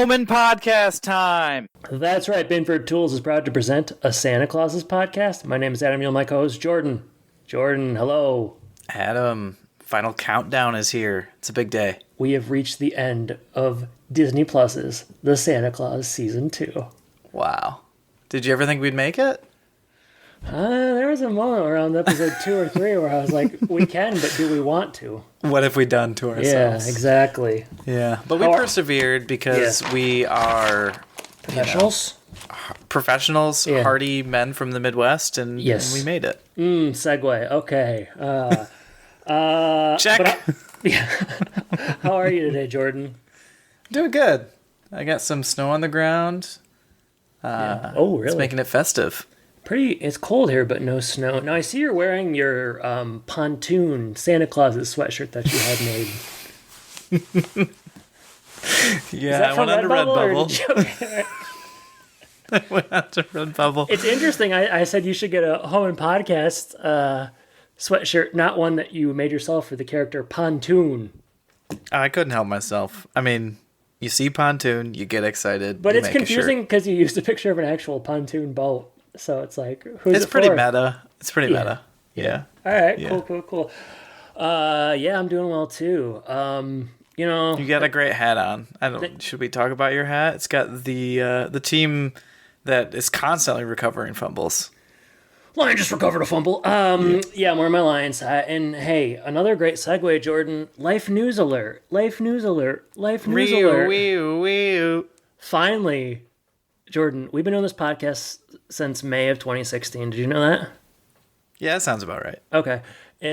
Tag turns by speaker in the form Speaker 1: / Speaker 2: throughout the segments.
Speaker 1: Home and podcast time.
Speaker 2: That's right. Binford Tools is proud to present a Santa Claus's podcast. My name is Adam. You're my co-host, Jordan. Jordan, hello.
Speaker 1: Adam, final countdown is here. It's a big day.
Speaker 2: We have reached the end of Disney Plus's The Santa Claus Season 2.
Speaker 1: Wow. Did you ever think we'd make it?
Speaker 2: There was a moment around episode 2 or 3 where I was like, we can, but do we want to?
Speaker 1: What have we done to ourselves?
Speaker 2: Yeah, exactly.
Speaker 1: Yeah, but we persevered because we are
Speaker 2: professionals.
Speaker 1: Professionals, hardy men from the Midwest, and we made it.
Speaker 2: Segue. Okay.
Speaker 1: Check.
Speaker 2: How are you today, Jordan?
Speaker 1: Doing good. I got some snow on the ground.
Speaker 2: Oh, really?
Speaker 1: It's making it festive.
Speaker 2: It's cold here, but no snow. Now, I see you're wearing your pontoon Santa Claus's sweatshirt that you had made.
Speaker 1: Yeah, I went on to Redbubble. I went on to Redbubble.
Speaker 2: It's interesting. I said you should get a home and podcast sweatshirt, not one that you made yourself for the character Pontoon.
Speaker 1: I couldn't help myself. I mean, you see pontoon, you get excited.
Speaker 2: But it's confusing because you used a picture of an actual pontoon boat. So it's like, who's
Speaker 1: it's
Speaker 2: it
Speaker 1: pretty
Speaker 2: for?
Speaker 1: meta. It's pretty meta. Yeah.
Speaker 2: All right. Yeah. Cool. I'm doing well too.
Speaker 1: You got a great hat on. Should we talk about your hat? It's got the team that is constantly recovering fumbles.
Speaker 2: Lion just recovered a fumble. I'm wearing my Lions hat. And hey, another great segue, Jordan. Life news alert. Finally, Jordan, we've been doing this podcast since May of 2016. Did you know that?
Speaker 1: Yeah, that sounds about right.
Speaker 2: Okay.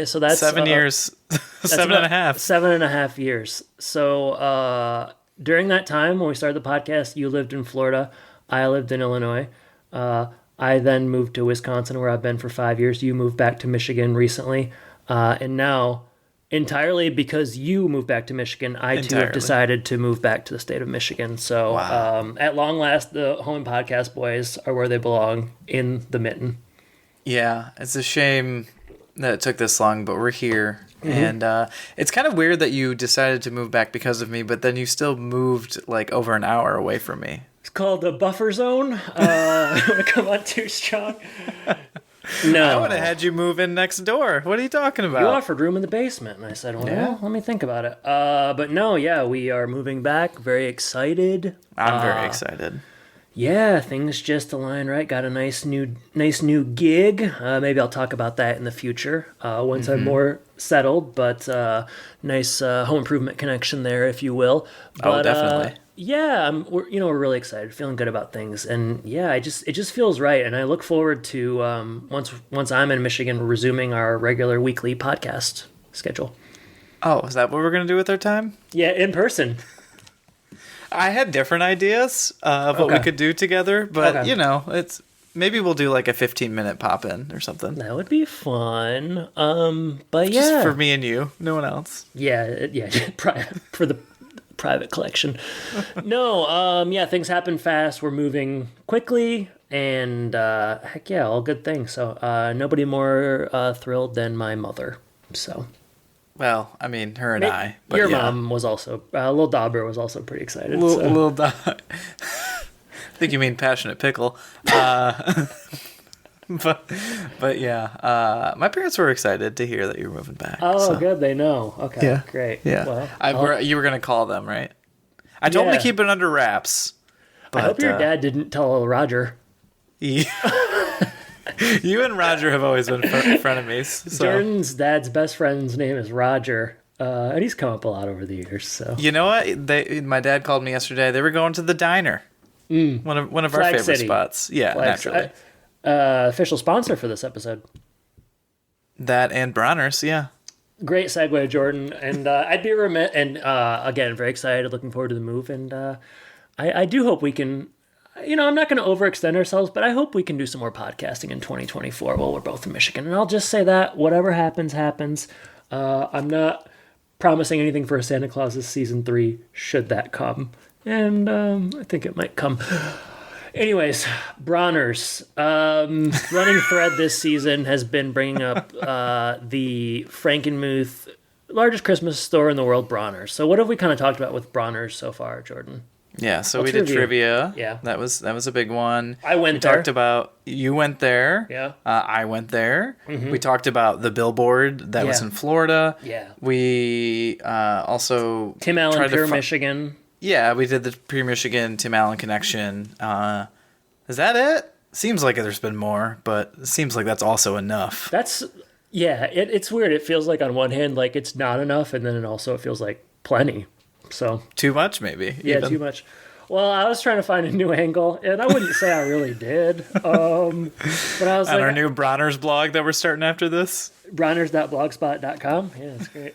Speaker 2: So that's
Speaker 1: 7 years. 7.5.
Speaker 2: 7.5 years. So during that time when we started the podcast, you lived in Florida. I lived in Illinois. I then moved to Wisconsin, where I've been for 5 years. You moved back to Michigan recently. And now, entirely because you moved back to Michigan, I too have decided to move back to the state of Michigan. So at long last, the Home and Podcast boys are where they belong, in the mitten. Yeah,
Speaker 1: it's a shame that it took this long, but we're here. Mm-hmm. And it's kind of weird that you decided to move back because of me, but then you still moved like over an hour away from me.
Speaker 2: It's called the buffer zone. I don't want to come on too strong. No.
Speaker 1: I would have had you move in next door. What are you talking about?
Speaker 2: You offered room in the basement, and I said, well, let me think about it. But no, we are moving back. Very excited.
Speaker 1: I'm very excited.
Speaker 2: Yeah, things just align right. Got a nice new gig. Maybe I'll talk about that in the future once I'm more settled. But nice home improvement connection there, if you will. But,
Speaker 1: definitely.
Speaker 2: We're really excited, feeling good about things, and it just feels right. And I look forward to once I'm in Michigan, resuming our regular weekly podcast schedule.
Speaker 1: Oh, is that what we're gonna do with our time?
Speaker 2: Yeah, in person.
Speaker 1: I had different ideas of what we could do together, but it's maybe we'll do like a 15-minute pop-in or something.
Speaker 2: That would be fun. But
Speaker 1: just for me and you, no one else.
Speaker 2: Yeah, for the private collection. No, things happen fast. We're moving quickly, and all good things. So nobody more thrilled than my mother. So.
Speaker 1: Well, I mean, her and I. But
Speaker 2: your mom was also, Lil Dauber was also pretty excited.
Speaker 1: Lil Dauber. I think you mean Passionate Pickle. But my parents were excited to hear that you were moving back.
Speaker 2: Oh, good. They know. Okay, great.
Speaker 1: Yeah. Well, you were going to call them, right? I told them to keep it under wraps. But,
Speaker 2: I hope your dad didn't tell Roger.
Speaker 1: You and Roger have always been frenemies. So.
Speaker 2: Jordan's dad's best friend's name is Roger, and he's come up a lot over the years. So
Speaker 1: you know what? My dad called me yesterday. They were going to the diner, one of our favorite
Speaker 2: City.
Speaker 1: spots. Yeah, naturally.
Speaker 2: Official sponsor for this episode.
Speaker 1: That and Bronner's, yeah.
Speaker 2: Great segue, Jordan. And I'd be remiss, and again, very excited, looking forward to the move. And I do hope we can. I'm not going to overextend ourselves, but I hope we can do some more podcasting in 2024 while we're both in Michigan. And I'll just say that whatever happens, happens. I'm not promising anything for a Santa Claus's Season 3, should that come. And I think it might come. Anyways, Bronner's. Running thread this season has been bringing up the Frankenmuth, largest Christmas store in the world, Bronner's. So what have we kind of talked about with Bronner's so far, Jordan?
Speaker 1: Yeah, so
Speaker 2: Let's
Speaker 1: we did
Speaker 2: review.
Speaker 1: trivia.
Speaker 2: Yeah.
Speaker 1: That was a big one.
Speaker 2: I went
Speaker 1: we
Speaker 2: there.
Speaker 1: Talked about you went there.
Speaker 2: Yeah.
Speaker 1: I went there. We talked about the billboard that was
Speaker 2: Yeah.
Speaker 1: in Florida.
Speaker 2: Yeah.
Speaker 1: We also
Speaker 2: Tim Allen,
Speaker 1: tried to
Speaker 2: Pure Michigan.
Speaker 1: Yeah, we did the Pure Michigan Tim Allen connection. Is that it? Seems like there's been more, but it seems like that's also enough.
Speaker 2: That's it's weird. It feels like on one hand like it's not enough, and then it feels like plenty. So
Speaker 1: Too much, maybe.
Speaker 2: yeah,
Speaker 1: even.
Speaker 2: too much. Well, I was trying to find a new angle, and I wouldn't say I really did. But I was
Speaker 1: On
Speaker 2: like,
Speaker 1: our new Bronner's blog that we're starting after this.
Speaker 2: Bronners.blogspot.com. Yeah, that's great.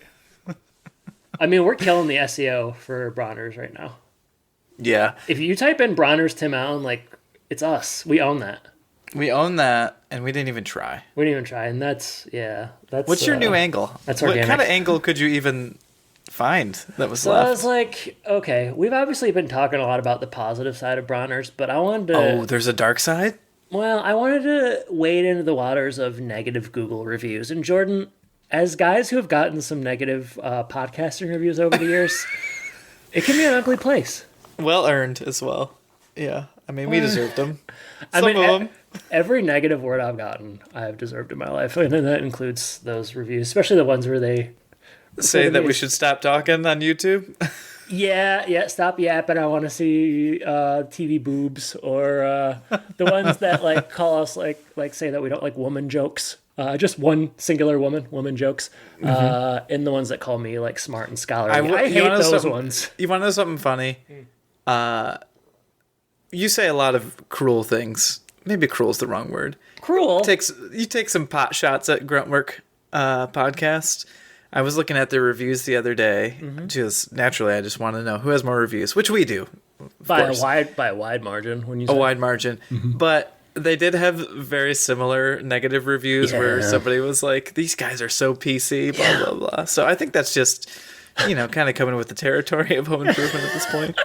Speaker 2: I mean, we're killing the SEO for Bronners right now.
Speaker 1: Yeah,
Speaker 2: If you type in Bronner's Tim Allen, like, it's us. We own that.
Speaker 1: we own that, and we didn't even try.
Speaker 2: We didn't even try, and that's.
Speaker 1: What's your new angle?
Speaker 2: That's
Speaker 1: What
Speaker 2: organic.
Speaker 1: kind of angle could you even find that was
Speaker 2: So
Speaker 1: left?
Speaker 2: I was like, okay, we've obviously been talking a lot about the positive side of Bronner's, but I wanted to.
Speaker 1: Oh, there's a dark side?
Speaker 2: Well, I wanted to wade into the waters of negative Google reviews. And Jordan, as guys who have gotten some negative podcasting reviews over the years, it can be an ugly place.
Speaker 1: Well earned as well. Yeah. I mean, we deserved them.
Speaker 2: I
Speaker 1: Some
Speaker 2: mean,
Speaker 1: of them.
Speaker 2: every negative word I've gotten, I have deserved in my life. And that includes those reviews, especially the ones where they
Speaker 1: Say that we
Speaker 2: reviews.
Speaker 1: should stop talking on YouTube.
Speaker 2: Yeah, stop yapping. I want to see TV boobs, or the ones that like call us like say that we don't like woman jokes. Just one singular woman jokes, and the ones that call me like smart and scholarly. I
Speaker 1: you
Speaker 2: hate
Speaker 1: wanna know
Speaker 2: those
Speaker 1: something-
Speaker 2: ones.
Speaker 1: You want to know something funny? You say a lot of cruel things. Maybe cruel is the wrong word.
Speaker 2: Cruel.
Speaker 1: You take some pot shots at Gruntwork podcast. I was looking at their reviews the other day. Just naturally, I just want to know who has more reviews, which we do, of
Speaker 2: by
Speaker 1: course.
Speaker 2: a wide margin. When you
Speaker 1: A
Speaker 2: say
Speaker 1: wide margin. But they did have very similar negative reviews where
Speaker 2: Yeah.
Speaker 1: somebody was like, "These guys are so PC," blah blah blah. So I think that's just, kind of coming with the territory of home improvement at this point.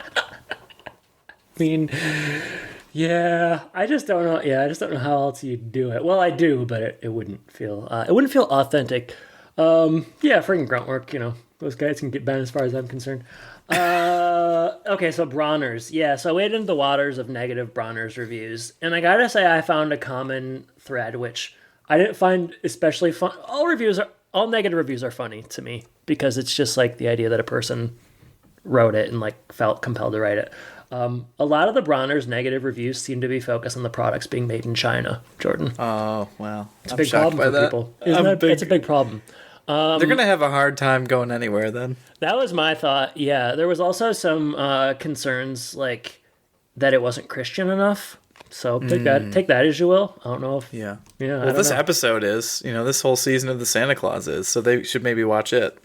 Speaker 2: I mean, yeah, I just don't know. Yeah, I just don't know how else you do it. Well, I do, but it wouldn't feel authentic. Yeah, freaking Gruntwork. Those guys can get banned as far as I'm concerned. Okay, so Bronners. Yeah, so I waded into the waters of negative Bronners reviews, and I gotta say I found a common thread, which I didn't find especially fun. All negative reviews are funny to me because it's just like the idea that a person wrote it and like felt compelled to write it. A lot of the Bronners negative reviews seem to be focused on the products being made in China, Jordan.
Speaker 1: Oh well,
Speaker 2: It's a big problem for people. It's a big problem.
Speaker 1: They're gonna have a hard time going anywhere then.
Speaker 2: That was my thought. Yeah, there was also some concerns like that it wasn't Christian enough. So take that as you will. I don't know if
Speaker 1: Yeah.
Speaker 2: I
Speaker 1: Well,
Speaker 2: don't
Speaker 1: this
Speaker 2: know.
Speaker 1: episode is, this whole season of the Santa Claus is, so they should maybe watch it.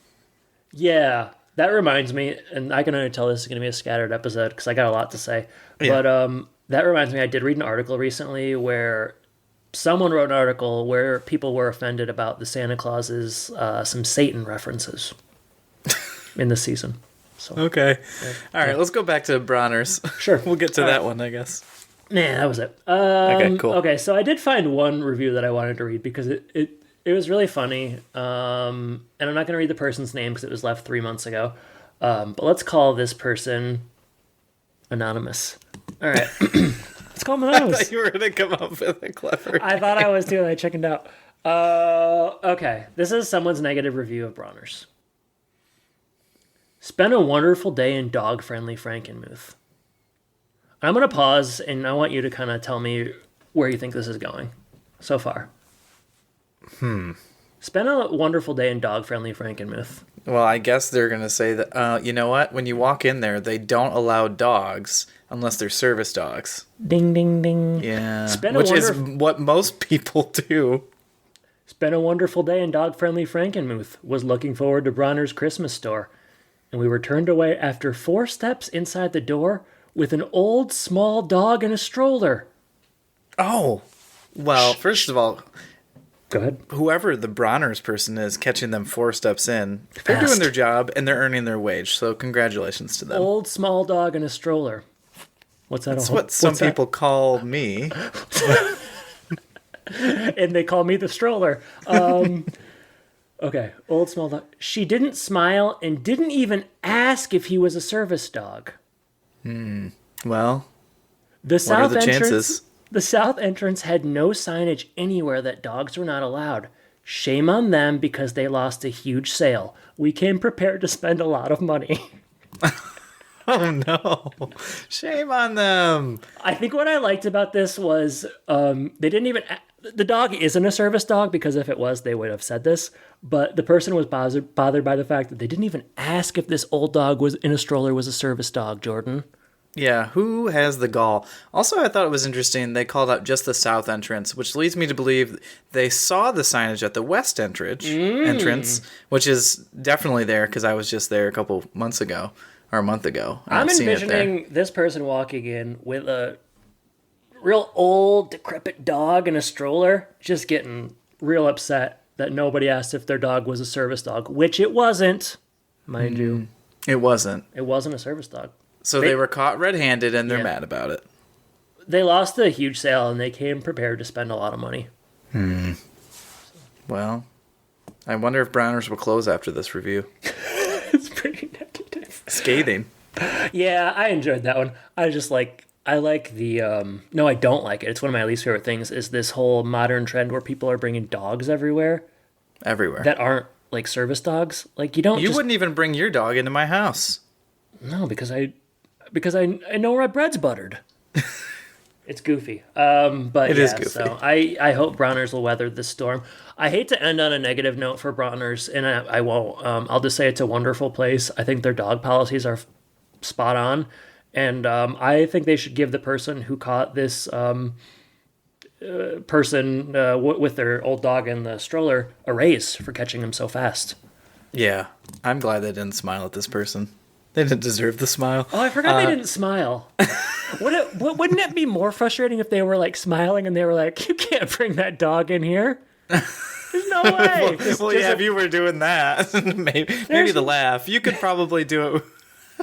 Speaker 2: Yeah, that reminds me, and I can already tell this is going to be a scattered episode because I got a lot to say.
Speaker 1: Yeah.
Speaker 2: But that reminds me, I did read an article recently where someone wrote an article where people were offended about the Santa Claus's some Satan references in the season. So
Speaker 1: Okay. All right, let's go back to Bronner's.
Speaker 2: sure,
Speaker 1: We'll get to
Speaker 2: All
Speaker 1: that
Speaker 2: right.
Speaker 1: one, I guess.
Speaker 2: Nah, that was it.
Speaker 1: Okay, cool.
Speaker 2: Okay, so I did find one review that I wanted to read because it was really funny. And I'm not going to read the person's name because it was left 3 months ago. But let's call this person anonymous. All right. Let's call him
Speaker 1: I
Speaker 2: anonymous.
Speaker 1: thought you were going to come up with a clever...
Speaker 2: I thought I was too, and I chickened out. Okay, this is someone's negative review of Bronner's. Spent a wonderful day in dog-friendly Frankenmuth. I'm going to pause, and I want you to kind of tell me where you think this is going so far. Spent a wonderful day in dog-friendly Frankenmuth.
Speaker 1: Well, I guess they're going to say that, you know what? When you walk in there, they don't allow dogs unless they're service dogs.
Speaker 2: Ding, ding, ding.
Speaker 1: Yeah.
Speaker 2: Spent a
Speaker 1: Which is
Speaker 2: wonderful-
Speaker 1: what most people do.
Speaker 2: Spent a wonderful day in dog-friendly Frankenmuth. Was looking forward to Bronner's Christmas store. And we were turned away after 4 steps inside the door with an old small dog in a stroller.
Speaker 1: Oh. Well, first of all,
Speaker 2: Go ahead.
Speaker 1: whoever the Bronner's person is catching them 4 steps in, they're
Speaker 2: Fast.
Speaker 1: doing their job and they're earning their wage. So congratulations to them.
Speaker 2: Old small dog in a stroller. What's that?
Speaker 1: That's what some people call me.
Speaker 2: And they call me the stroller. Okay, old small dog. She didn't smile and didn't even ask if he was a service dog.
Speaker 1: Well,
Speaker 2: The
Speaker 1: what are
Speaker 2: south
Speaker 1: the
Speaker 2: entrance.
Speaker 1: chances?
Speaker 2: The south entrance had no signage anywhere that dogs were not allowed. Shame on them because they lost a huge sale. We came prepared to spend a lot of money.
Speaker 1: Oh no! Shame on them.
Speaker 2: I think what I liked about this was they didn't even. The dog isn't a service dog because if it was, they would have said this. But the person was bothered by the fact that they didn't even ask if this old dog was in a stroller was a service dog, Jordan.
Speaker 1: Yeah, who has the gall? Also, I thought it was interesting they called out just the south entrance, which leads me to believe they saw the signage at the west entrance, which is definitely there because I was just there a couple months ago, or a month ago.
Speaker 2: I'm
Speaker 1: I've seen it there.
Speaker 2: envisioning this person walking in with a real old, decrepit dog in a stroller, just getting real upset that nobody asked if their dog was a service dog, which it wasn't, mind you.
Speaker 1: It wasn't.
Speaker 2: It wasn't a service dog.
Speaker 1: So they were caught red-handed and they're mad about it.
Speaker 2: They lost a huge sale and they came prepared to spend a lot of money.
Speaker 1: Well, I wonder if Bronner's will close after this review.
Speaker 2: It's pretty negative.
Speaker 1: Scathing.
Speaker 2: Yeah, I enjoyed that one. I like the, no, I don't like it. It's one of my least favorite things is this whole modern trend where people are bringing dogs everywhere.
Speaker 1: Everywhere.
Speaker 2: That aren't like service dogs. Like
Speaker 1: You wouldn't even bring your dog into my house.
Speaker 2: No, because I know where my bread's buttered. It's goofy. But
Speaker 1: it is goofy.
Speaker 2: So I hope Bronners will weather this storm. I hate to end on a negative note for Bronners, and I won't. I'll just say it's a wonderful place. I think their dog policies are spot on. And I think they should give the person who caught this person with their old dog in the stroller a raise for catching him so fast.
Speaker 1: Yeah, I'm glad they didn't smile at this person. They didn't deserve the smile.
Speaker 2: Oh, I forgot they didn't smile. Wouldn't it be more frustrating if they were like smiling and they were like, "You can't bring that dog in here." There's no way.
Speaker 1: If you were doing that, maybe the laugh. You could probably do it.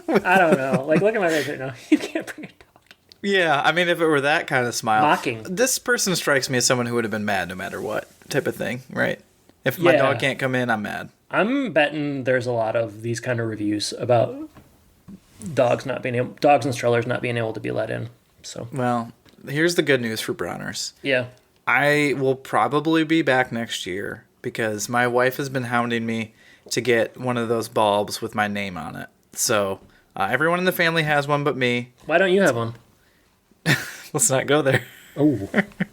Speaker 2: I don't know. Like, look at my face right now. You can't bring a dog.
Speaker 1: Yeah, I mean, if it were that kind of smile.
Speaker 2: Mocking.
Speaker 1: This person strikes me as someone who would have been mad no matter what type of thing, right? If my dog can't come in, I'm mad.
Speaker 2: I'm betting there's a lot of these kind of reviews about dogs and strollers not being able to be let in. So,
Speaker 1: well, here's the good news for Bronners.
Speaker 2: Yeah.
Speaker 1: I will probably be back next year because my wife has been hounding me to get one of those bulbs with my name on it. So everyone in the family has one but me.
Speaker 2: Why don't you have one?
Speaker 1: Let's not go there.
Speaker 2: Oh,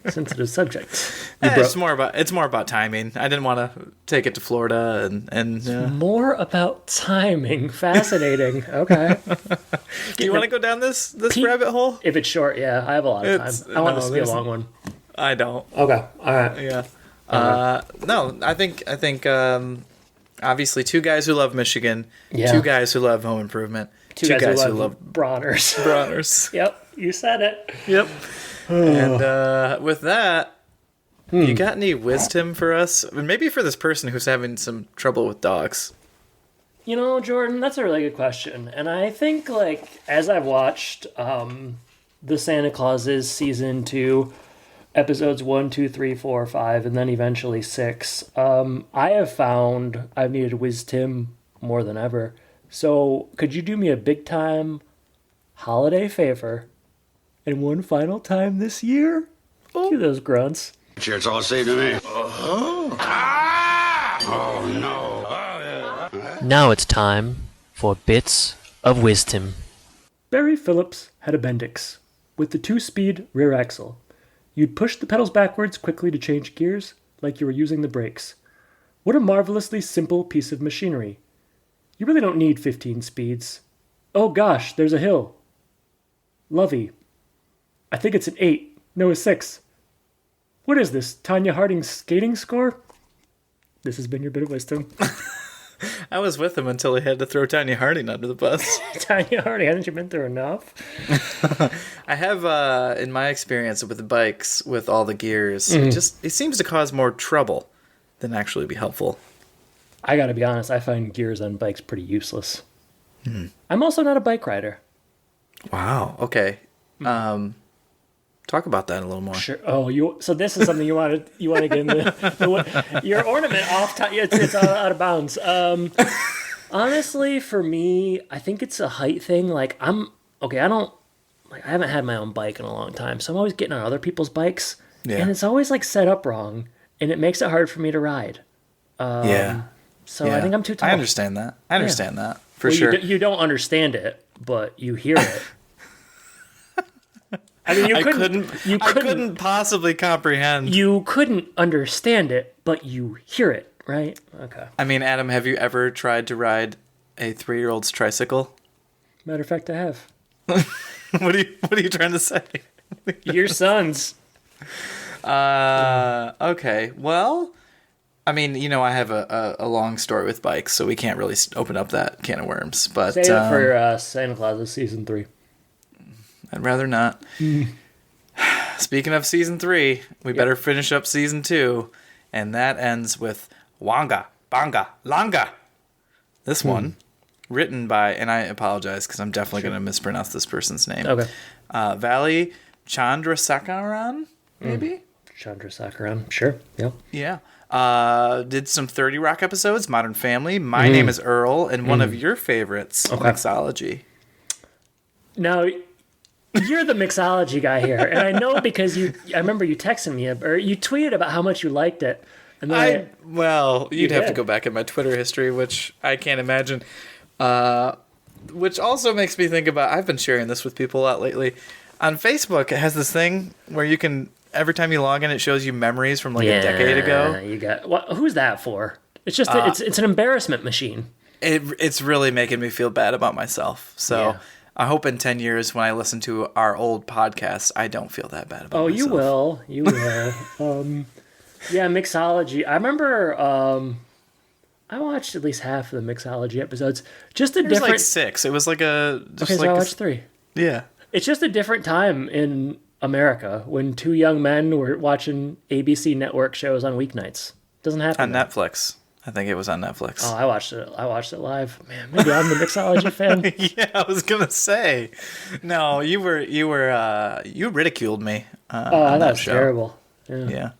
Speaker 2: sensitive subject.
Speaker 1: It's more about timing. I didn't want to take it to Florida and
Speaker 2: More about timing. Fascinating. Okay.
Speaker 1: Do you want to go down this rabbit hole?
Speaker 2: If it's short, yeah, I have a lot of time. I want this to be a long one.
Speaker 1: I don't.
Speaker 2: Okay. All right.
Speaker 1: Yeah. No, I think obviously two guys who love Michigan, two guys who love home improvement, two guys who love
Speaker 2: Bronners.
Speaker 1: Bronners.
Speaker 2: Yep, you said it.
Speaker 1: Yep. And with that, you got any wisdom for us? Maybe for this person who's having some trouble with dogs.
Speaker 2: You know, Jordan, that's a really good question. And I think, like, as I've watched the Santa Clauses season 2, episodes 1, 2, 3, 4, 5, and then eventually 6, I have found I've needed wisdom more than ever. So could you do me a big time holiday favor and one final time this year? Do those grunts.
Speaker 3: Sure, it's all safe to me. Oh, no.
Speaker 2: Now it's time for Bits of Wisdom. Barry Phillips had a Bendix with the 2-speed rear axle. You'd push the pedals backwards quickly to change gears, like you were using the brakes. What a marvelously simple piece of machinery. You really don't need 15 speeds. Oh gosh, there's a hill. Lovey. I think it's an 8. No, a 6. What is this, Tanya Harding's skating score? This has been your bit of wisdom.
Speaker 1: I was with him until he had to throw Tanya Harding under the bus.
Speaker 2: Tanya Harding, hasn't you been through enough?
Speaker 1: I have, in my experience with the bikes, with all the gears, it seems to cause more trouble than actually be helpful.
Speaker 2: I gotta be honest, I find gears on bikes pretty useless. I'm also not a bike rider.
Speaker 1: Wow. Okay. Talk about that a little more.
Speaker 2: Sure. Oh, so this is something you want to get into your ornament off. It's out of bounds. Honestly, for me, I think it's a height thing. Like I'm okay, I haven't had my own bike in a long time, so I'm always getting on other people's bikes, and it's always like set up wrong, and it makes it hard for me to ride. So I think I'm too tall.
Speaker 1: I understand that. For sure.
Speaker 2: You don't understand it, but you hear it. I mean,
Speaker 1: I couldn't possibly comprehend.
Speaker 2: You couldn't understand it, but you hear it, right? Okay.
Speaker 1: I mean, Adam, have you ever tried to ride a 3-year-old's tricycle?
Speaker 2: Matter of fact, I have.
Speaker 1: What are you trying to say?
Speaker 2: Your sons.
Speaker 1: Okay. Well, I mean, I have a long story with bikes, so we can't really open up that can of worms. But
Speaker 2: save it for Santa Claus season 3.
Speaker 1: I'd rather not. Speaking of season 3, we better finish up season 2, and that ends with Wanga Banga Langa. This one, written by, and I apologize because I'm definitely going to mispronounce this person's name.
Speaker 2: Okay.
Speaker 1: Valley Chandrasekaran, maybe?
Speaker 2: Chandrasekaran, sure. Yep.
Speaker 1: Yeah. Did some 30 Rock episodes, Modern Family, My Name is Earl, and one of your favorites, Mixology.
Speaker 2: Now, you're the mixology guy here, and I know because I remember you texting me, or you tweeted about how much you liked it. And then
Speaker 1: you'd have to go back in my Twitter history, which I can't imagine. Which also makes me think about, I've been sharing this with people a lot lately. On Facebook, it has this thing where you can, every time you log in, it shows you memories from like a decade ago.
Speaker 2: You got, who's that for? It's just, it's an embarrassment machine.
Speaker 1: It's really making me feel bad about myself. So I hope in 10 years when I listen to our old podcasts, I don't feel that bad about myself.
Speaker 2: You will. You will. Yeah, Mixology. I remember I watched at least half of the Mixology episodes. Just a different...
Speaker 1: It was like 6. It was like a...
Speaker 2: Okay, so I watched 3.
Speaker 1: Yeah.
Speaker 2: It's just a different time in America when 2 young men were watching ABC network shows on weeknights. Doesn't happen
Speaker 1: on Netflix. I think it was on Netflix.
Speaker 2: Oh, I watched it live. Man, maybe I'm the Mixology fan.
Speaker 1: Yeah, I was gonna say. No, you ridiculed me.
Speaker 2: I thought it was terrible.
Speaker 1: Yeah.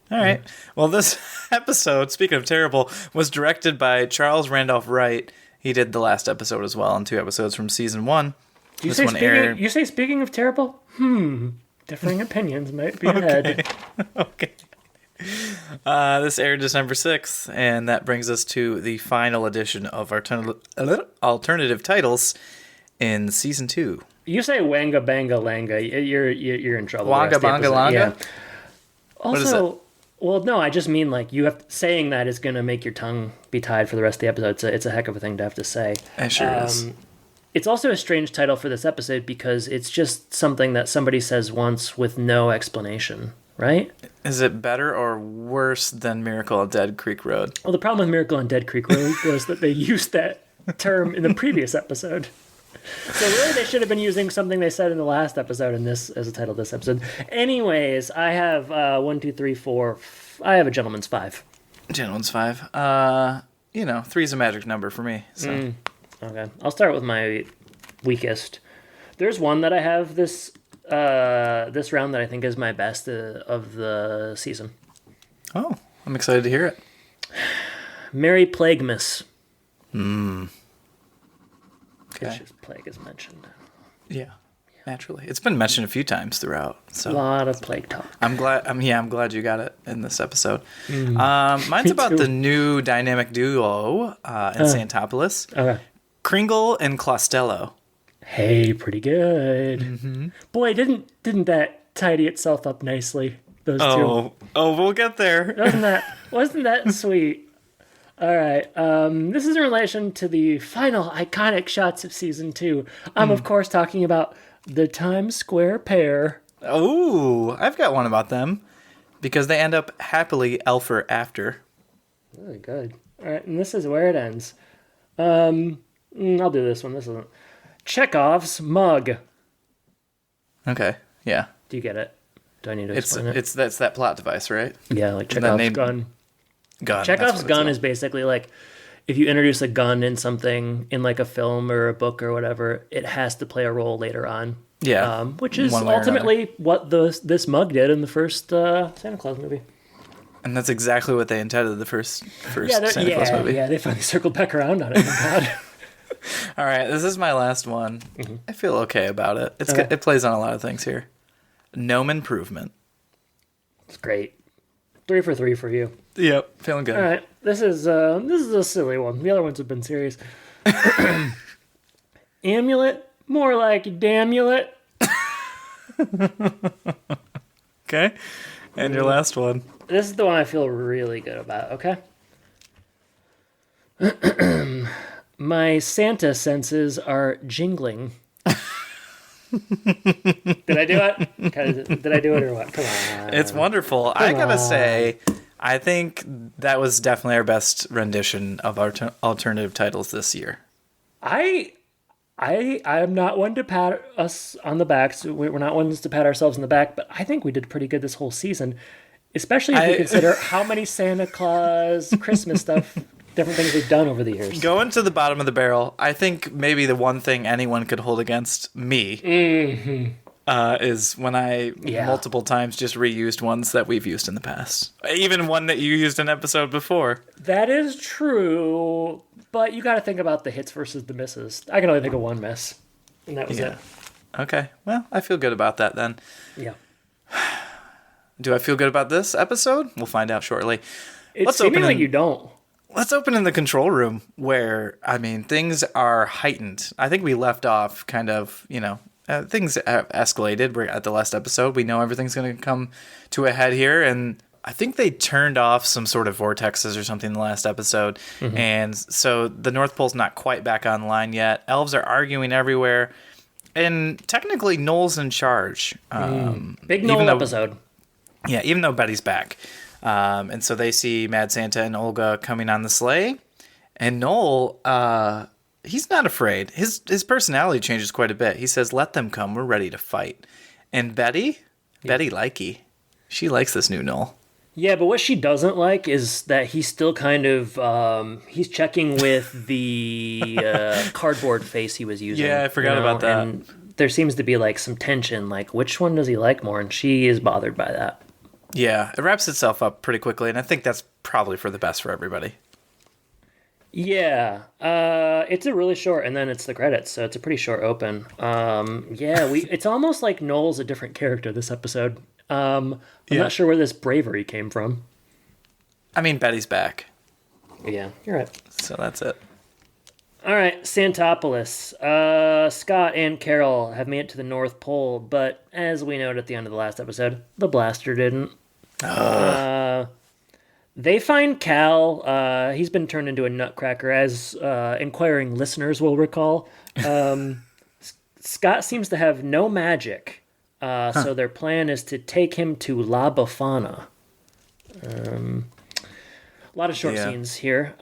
Speaker 1: All right. Well, this episode, speaking of terrible, was directed by Charles Randolph Wright. He did the last episode as well, and 2 episodes from season 1.
Speaker 2: You say speaking of terrible? Differing opinions might be ahead.
Speaker 1: Okay. This aired December 6th, and that brings us to the final edition of our alternative titles in season 2.
Speaker 2: You say Wanga Banga Langa, you're in trouble.
Speaker 1: Wanga Banga Langa?
Speaker 2: Yeah.
Speaker 1: Also, what is it?
Speaker 2: Well, no, I just mean like saying that is going to make your tongue be tied for the rest of the episode. So it's a heck of a thing to have to say.
Speaker 1: It sure is.
Speaker 2: It's also a strange title for this episode because it's just something that somebody says once with no explanation, right?
Speaker 1: Is it better or worse than Miracle on Dead Creek Road?
Speaker 2: Well, the problem with Miracle on Dead Creek Road was that they used that term in the previous episode. So really, they should have been using something they said in the last episode in this as a title of this episode. Anyways, I have 1, 2, 3, 4. I have a gentleman's 5.
Speaker 1: Gentleman's 5. 3 is a magic number for me. So.
Speaker 2: Okay, I'll start with my weakest. There's one that I have this round that I think is my best of the season.
Speaker 1: Oh, I'm excited to hear it.
Speaker 2: Merry Plaguemas.
Speaker 1: Okay.
Speaker 2: It's just plague is mentioned.
Speaker 1: Yeah, naturally. It's been mentioned a few times throughout. So
Speaker 2: a lot of plague talk.
Speaker 1: I'm glad you got it in this episode. Mine's about the new dynamic duo in Santopolis.
Speaker 2: Okay.
Speaker 1: Kringle and Clostello.
Speaker 2: Hey, pretty good. Boy, didn't that tidy itself up nicely? Those two.
Speaker 1: Oh, we'll get there.
Speaker 2: Wasn't that sweet? All right. This is in relation to the final iconic shots of season 2. I'm of course talking about the Times Square pair.
Speaker 1: Oh, I've got one about them because they end up happily elfer after.
Speaker 2: Really good. All right, and this is where it ends. I'll do this one. This isn't Chekhov's mug.
Speaker 1: Okay. Yeah.
Speaker 2: Do you get it? Do I need to explain it?
Speaker 1: That's that plot device, right?
Speaker 2: Yeah, like Chekhov's gun. Chekhov's gun is basically like if you introduce a gun in something in like a film or a book or whatever, it has to play a role later on.
Speaker 1: Yeah.
Speaker 2: Which is ultimately what this mug did in the first Santa Claus movie.
Speaker 1: And that's exactly what they intended the first Santa Claus movie.
Speaker 2: Yeah, they finally circled back around on it. Thank God.
Speaker 1: All right, this is my last one. I feel okay about it.
Speaker 2: Okay.
Speaker 1: It plays on a lot of things here. Gnome improvement.
Speaker 2: It's great. 3 for 3 for you.
Speaker 1: Yep, feeling good.
Speaker 2: All right, this is a silly one. The other ones have been serious. Amulet, more like damulet.
Speaker 1: Okay, and your last one.
Speaker 2: This is the one I feel really good about. Okay. My Santa senses are jingling. Did I do it? Did I do it or what? Come on.
Speaker 1: It's wonderful. I gotta say, I think that was definitely our best rendition of our alternative titles this year.
Speaker 2: I'm not one to pat us on the back. So we're not ones to pat ourselves on the back, but I think we did pretty good this whole season, especially if you consider how many Santa Claus, Christmas stuff, different things we've done over the years.
Speaker 1: Going to the bottom of the barrel, I think maybe the one thing anyone could hold against me is when I multiple times just reused ones that we've used in the past. Even one that you used an episode before.
Speaker 2: That is true, but you got to think about the hits versus the misses. I can only think of one miss, and that was it.
Speaker 1: Okay, well, I feel good about that then.
Speaker 2: Yeah.
Speaker 1: Do I feel good about this episode? We'll find out shortly.
Speaker 2: It's seemingly you don't.
Speaker 1: Let's open in the control room where, I mean, things are heightened. I think we left off kind of, things have escalated. We're at the last episode. We know everything's going to come to a head here. And I think they turned off some sort of vortexes or something in the last episode. Mm-hmm. And so the North Pole's not quite back online yet. Elves are arguing everywhere. And technically, Noel's in charge.
Speaker 2: Big Noel episode.
Speaker 1: Yeah, even though Betty's back. And so they see Mad Santa and Olga coming on the sleigh. And Noel, he's not afraid. His personality changes quite a bit. He says, let them come. We're ready to fight. And Betty likey. She likes this new Noel.
Speaker 2: Yeah, but what she doesn't like is that he's still kind of, he's checking with the cardboard face he was using.
Speaker 1: Yeah, I forgot about that.
Speaker 2: And there seems to be like some tension, like which one does he like more? And she is bothered by that.
Speaker 1: Yeah, it wraps itself up pretty quickly, and I think that's probably for the best for everybody.
Speaker 2: Yeah, it's a really short, and then it's the credits, so it's a pretty short open. It's almost like Noel's a different character this episode. I'm not sure where this bravery came from.
Speaker 1: I mean, Betty's back.
Speaker 2: Yeah, you're right.
Speaker 1: So that's it.
Speaker 2: All right, Santopolis. Scott and Carol have made it to the North Pole, but as we noted at the end of the last episode, the blaster didn't. They find Cal. He's been turned into a nutcracker, as inquiring listeners will recall. Scott seems to have no magic, so their plan is to take him to La Befana. A lot of short scenes here.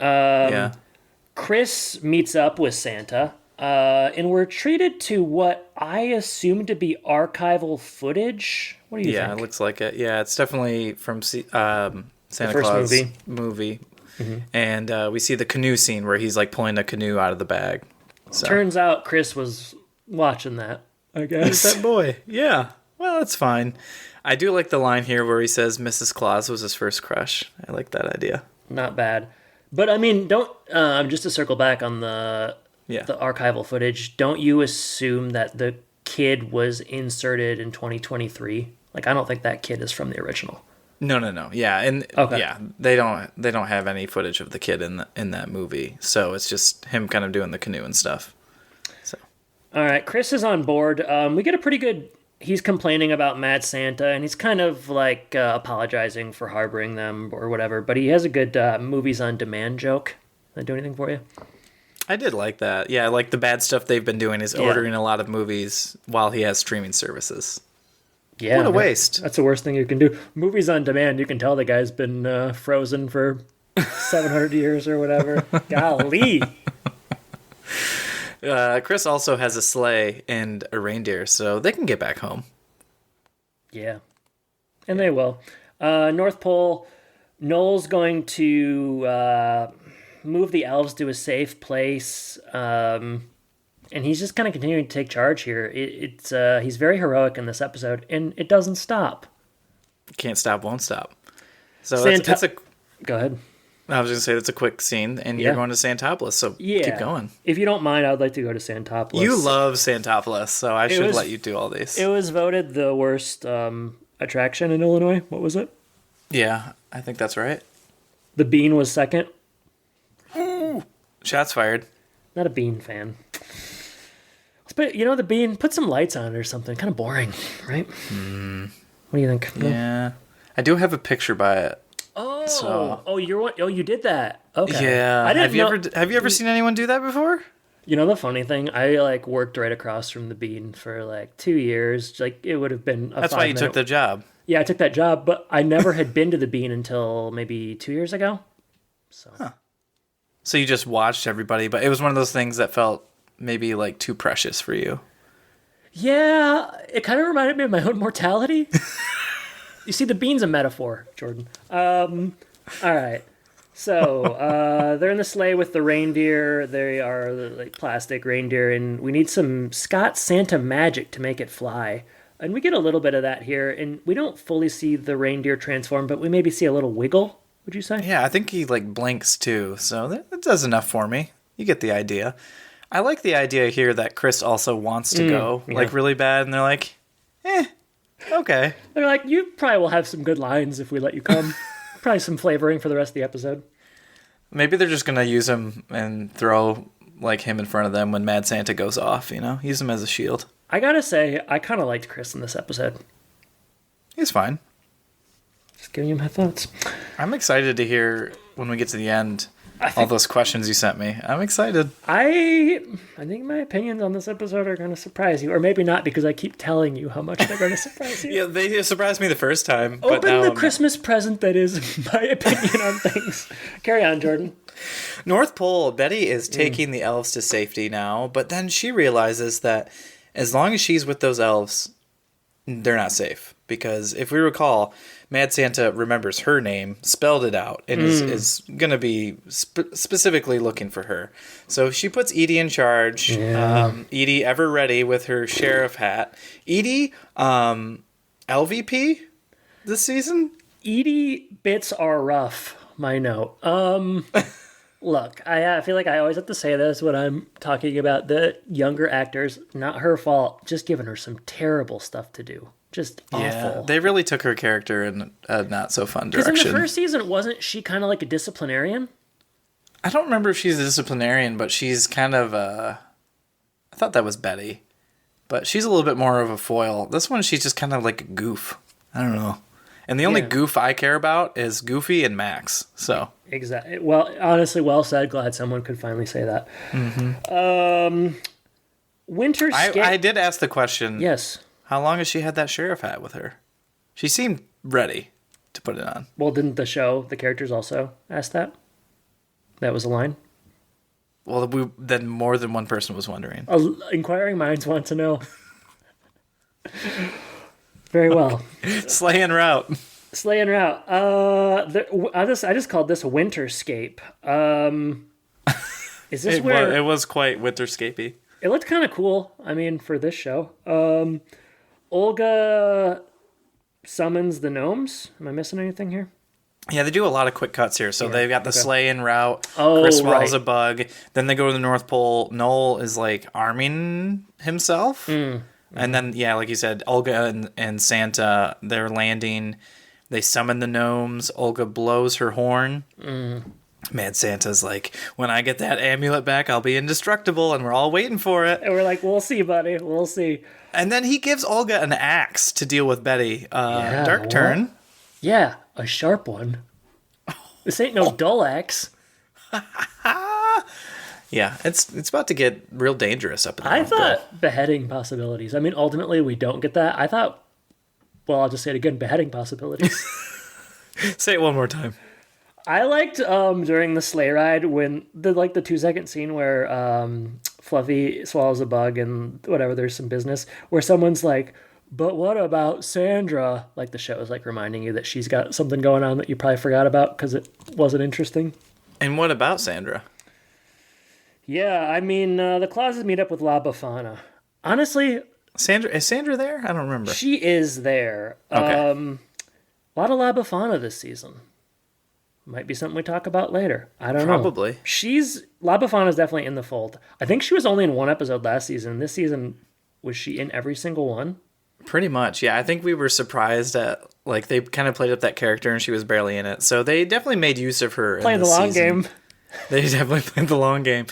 Speaker 2: Chris meets up with Santa, and we're treated to what I assume to be archival footage. What do you think?
Speaker 1: Yeah, it looks like it. Yeah, it's definitely from Santa
Speaker 2: first
Speaker 1: Claus movie. Mm-hmm. And we see the canoe scene where he's like pulling a canoe out of the bag. So.
Speaker 2: Turns out Chris was watching that, I guess.
Speaker 1: That boy. Yeah. Well, that's fine. I do like the line here where he says Mrs. Claus was his first crush. I like that idea.
Speaker 2: Not bad. But I mean, don't just to circle back on the archival footage, don't you assume that the kid was inserted in 2023? Like, I don't think that kid is from the original.
Speaker 1: No. Yeah, and
Speaker 2: okay.
Speaker 1: Yeah, they don't have any footage of the kid in that movie. So it's just him kind of doing the canoe and stuff. So.
Speaker 2: All right, Chris is on board. We get a pretty good. He's complaining about Mad Santa, and he's kind of like apologizing for harboring them or whatever. But he has a good movies on demand joke. Did that do anything for you?
Speaker 1: I did like that. Yeah, like the bad stuff they've been doing is ordering a lot of movies while he has streaming services.
Speaker 2: Yeah,
Speaker 1: what a waste.
Speaker 2: That's the worst thing you can do. Movies on demand, you can tell the guy's been frozen for 700 years or whatever. Golly.
Speaker 1: Chris also has a sleigh and a reindeer, so they can get back home.
Speaker 2: Yeah. And they will. North Pole, Noel's going to move the elves to a safe place, and he's just kind of continuing to take charge here. He's very heroic in this episode, and it doesn't stop.
Speaker 1: Can't stop, won't stop. So
Speaker 2: Go ahead.
Speaker 1: I was going to say it's a quick scene, and you're going to Santopolis, so keep going.
Speaker 2: If you don't mind, I'd like to go to Santopolis.
Speaker 1: You love Santopolis, so I should let you do all these.
Speaker 2: It was voted the worst attraction in Illinois. What was it?
Speaker 1: Yeah, I think that's right.
Speaker 2: The Bean was second.
Speaker 1: Ooh, shots fired.
Speaker 2: Not a Bean fan. But, the Bean, put some lights on it or something. Kind of boring, right? What do you think?
Speaker 1: Yeah. I do have a picture by it.
Speaker 2: Oh, you did that. Okay.
Speaker 1: Yeah.
Speaker 2: I didn't
Speaker 1: Have you ever seen anyone do that before?
Speaker 2: The funny thing, I worked right across from the Bean for 2 years. It would have been
Speaker 1: That's why you took the job.
Speaker 2: Yeah, I took that job, but I never had been to the Bean until maybe 2 years ago.
Speaker 1: So you just watched everybody, but it was one of those things that felt maybe too precious for you.
Speaker 2: Yeah, it kind of reminded me of my own mortality. You see, the Bean's a metaphor, Jordan. All right. So they're in the sleigh with the reindeer. They are plastic reindeer, and we need some Scott Santa magic to make it fly. And we get a little bit of that here, and we don't fully see the reindeer transform, but we maybe see a little wiggle, would you say?
Speaker 1: Yeah, I think he blinks too, so that does enough for me. You get the idea. I like the idea here that Chris also wants to go, really bad, and they're like, okay.
Speaker 2: They're like, you probably will have some good lines if we let you come. Probably some flavoring for the rest of the episode.
Speaker 1: Maybe they're just going to use him and throw, him in front of them when Mad Santa goes off, Use him as a shield.
Speaker 2: I gotta say, I kind of liked Chris in this episode.
Speaker 1: He's fine.
Speaker 2: Just giving you my thoughts.
Speaker 1: I'm excited to hear, when we get to the end, all those questions you sent me. I'm excited.
Speaker 2: I think my opinions on this episode are going to surprise you. Or maybe not, because I keep telling you how much they're going to surprise you.
Speaker 1: Yeah, they surprised me the first time.
Speaker 2: Open the Christmas present that is my opinion on things. Carry on, Jordan.
Speaker 1: North Pole, Betty is taking the elves to safety now, but then she realizes that as long as she's with those elves, they're not safe. Because if we recall, Mad Santa remembers her name, spelled it out, and is going to be specifically looking for her. So she puts Edie in charge. Yeah. Edie ever ready with her sheriff hat. Edie, LVP this season?
Speaker 2: Edie bits are rough, my note. Look, I feel like I always have to say this when I'm talking about the younger actors. Not her fault, just giving her some terrible stuff to do. Just awful.
Speaker 1: Yeah, they really took her character in a not so fun direction.
Speaker 2: Because in the first season, wasn't she kind of like a disciplinarian?
Speaker 1: I don't remember if she's a disciplinarian, but she's kind of I thought that was Betty. But she's a little bit more of a foil. This one, she's just kind of like a goof. I don't know. And the only goof I care about is Goofy and Max. So
Speaker 2: exactly. Well, honestly, well said. Glad someone could finally say that. Mm-hmm. Winter Skate.
Speaker 1: I did ask the question.
Speaker 2: Yes.
Speaker 1: How long has she had that sheriff hat with her? She seemed ready to put it on.
Speaker 2: Well, didn't the characters also ask that? That was a line?
Speaker 1: Well, then more than one person was wondering.
Speaker 2: Inquiring minds want to know. Very well.
Speaker 1: Sleigh en route.
Speaker 2: Sleigh en route. I just called this a winterscape. Is this where...
Speaker 1: It was quite winterscapey.
Speaker 2: It looked kind of cool, for this show. Olga summons the gnomes. Am I missing anything here?
Speaker 1: Yeah, they do a lot of quick cuts here. So they've got the sleigh en route. Chris swallows a bug. Then they go to the North Pole. Noel is arming himself. And then, like you said, Olga and Santa, they're landing. They summon the gnomes. Olga blows her horn. Mad Santa's like, when I get that amulet back, I'll be indestructible, and we're all waiting for it.
Speaker 2: And we're like, we'll see, buddy. We'll see.
Speaker 1: And then he gives Olga an axe to deal with Betty. Dark turn.
Speaker 2: Yeah, a sharp one. This ain't no dull axe.
Speaker 1: Yeah, it's about to get real dangerous up in the
Speaker 2: I thought beheading possibilities. Ultimately, we don't get that. I thought, well, I'll just say it again, beheading possibilities.
Speaker 1: Say it one more time.
Speaker 2: I liked during the sleigh ride when the 2-second scene where Fluffy swallows a bug and whatever, there's some business where someone's like, but what about Sandra? The show is reminding you that she's got something going on that you probably forgot about because it wasn't interesting.
Speaker 1: And what about Sandra?
Speaker 2: Yeah, the Clauses meet up with La Befana. Honestly,
Speaker 1: is Sandra there? I don't remember.
Speaker 2: She is there.
Speaker 1: Okay.
Speaker 2: A lot of La Befana this season. Might be something we talk about later. I don't know.
Speaker 1: Probably.
Speaker 2: La Befana is definitely in the fold. I think she was only in one episode last season. This season, was she in every single one?
Speaker 1: Pretty much, yeah. I think we were surprised at, like, they kind of played up that character and she was barely in it. So they definitely made use of her.
Speaker 2: Playing the long game.
Speaker 1: They definitely played the long game.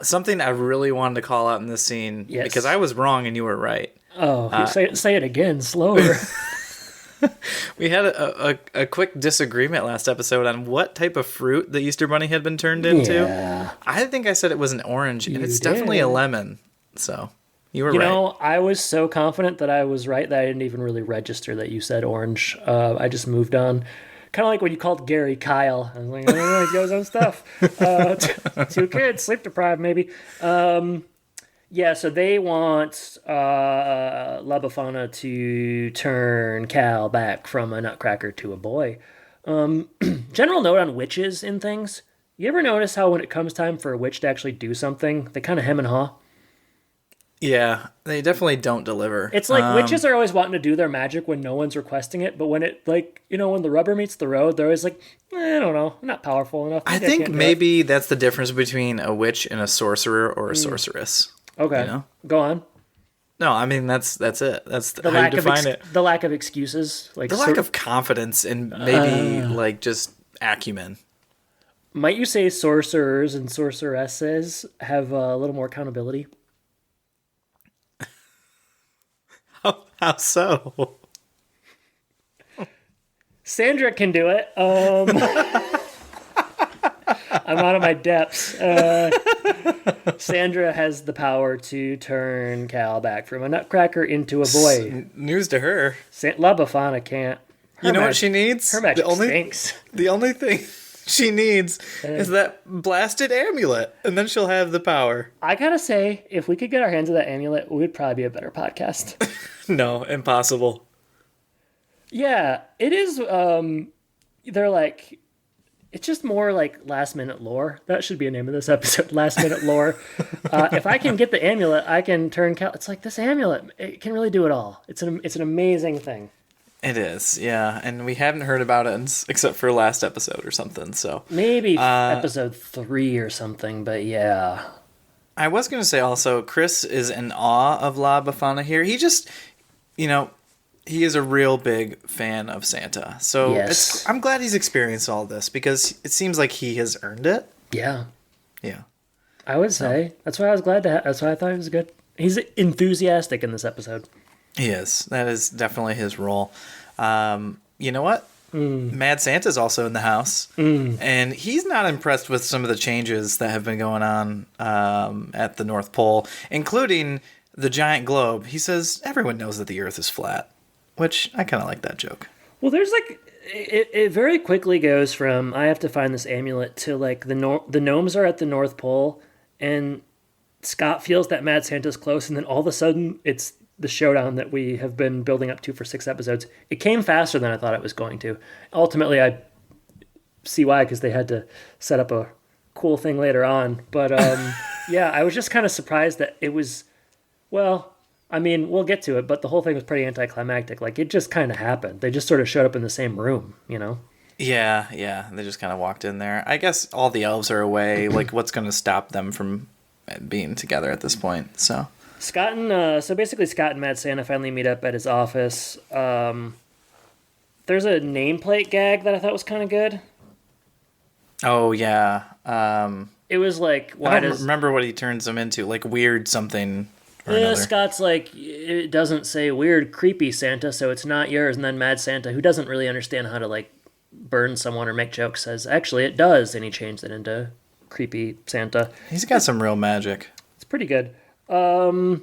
Speaker 1: Something I really wanted to call out in this scene, because I was wrong and you were right.
Speaker 2: Oh, say it again, slower.
Speaker 1: We had a quick disagreement last episode on what type of fruit the Easter Bunny had been turned into.
Speaker 2: Yeah.
Speaker 1: I think I said it was an orange, and it's definitely a lemon. So you were right.
Speaker 2: You know, I was so confident that I was right that I didn't even really register that you said orange. I just moved on. Kind of like when you called Gary Kyle. I was like, oh, he goes on stuff. 2 kids, sleep deprived maybe. Yeah, so they want La Befana to turn Cal back from a nutcracker to a boy. General note on witches and things. You ever notice how when it comes time for a witch to actually do something, they kind of hem and haw?
Speaker 1: Yeah, they definitely don't deliver.
Speaker 2: It's like witches are always wanting to do their magic when no one's requesting it, but when it, like, you know, when the rubber meets the road, they're always like, I don't know, I'm not powerful enough.
Speaker 1: I think maybe that's the difference between a witch and a sorcerer or a sorceress.
Speaker 2: Okay,
Speaker 1: you know?
Speaker 2: Go on.
Speaker 1: No, I mean, that's it. That's
Speaker 2: The
Speaker 1: how you
Speaker 2: lack
Speaker 1: define it.
Speaker 2: The lack of excuses. Like
Speaker 1: The lack of confidence and maybe, like, just acumen.
Speaker 2: Might you say sorcerers and sorceresses have a little more accountability?
Speaker 1: How so?
Speaker 2: Sandra can do it. I'm out of my depths. Sandra has the power to turn Cal back from a nutcracker into a boy.
Speaker 1: News to her.
Speaker 2: La Befana can't.
Speaker 1: You know what she needs?
Speaker 2: Her magic stinks.
Speaker 1: The only thing she needs is that blasted amulet, and then she'll have the power.
Speaker 2: I gotta say, if we could get our hands on that amulet, we would probably be a better podcast.
Speaker 1: No, impossible.
Speaker 2: Yeah, it is. They're like, it's just more like last minute lore. That should be a name of this episode. Last minute lore. If I can get the amulet, I can turn Cal. It's like this amulet. It can really do it all. It's an amazing thing.
Speaker 1: It is, yeah, and we haven't heard about it except for last episode or something. So
Speaker 2: maybe episode 3 or something. But yeah,
Speaker 1: I was gonna say also, Chris is in awe of La Befana here. He just, you know, he is a real big fan of Santa. So I'm glad he's experienced all this because it seems like he has earned it.
Speaker 2: Yeah.
Speaker 1: Yeah.
Speaker 2: I would say. That's why I was glad to that's why I thought he was good. He's enthusiastic in this episode.
Speaker 1: He is. That is definitely his role. You know what? Mad Santa's also in the house. And he's not impressed with some of the changes that have been going on at the North Pole, including the giant globe. He says everyone knows that the Earth is flat. Which, I kind of like that joke.
Speaker 2: Well, there's like, it very quickly goes from, I have to find this amulet, to like, the gnomes are at the North Pole, and Scott feels that Mad Santa's close, and then all of a sudden, it's the showdown that we have been building up to for 6 episodes. It came faster than I thought it was going to. Ultimately, I see why, because they had to set up a cool thing later on. But, yeah, I was just kind of surprised that it was, well... I mean, we'll get to it, but the whole thing was pretty anticlimactic. Like, it just kind of happened. They just sort of showed up in the same room, you know?
Speaker 1: Yeah. They just kind of walked in there. I guess all the elves are away. Like, what's going to stop them from being together at this point? So
Speaker 2: Scott and Mad Santa finally meet up at his office. There's a nameplate gag that I thought was kind of good.
Speaker 1: Oh, yeah.
Speaker 2: It was like,
Speaker 1: I don't remember what he turns them into. Like, weird something...
Speaker 2: Yeah, Scott's like, it doesn't say weird, creepy Santa, so it's not yours. And then Mad Santa, who doesn't really understand how to, like, burn someone or make jokes, says, actually, it does. And he changed it into creepy Santa.
Speaker 1: He's got some real magic.
Speaker 2: It's pretty good. Olga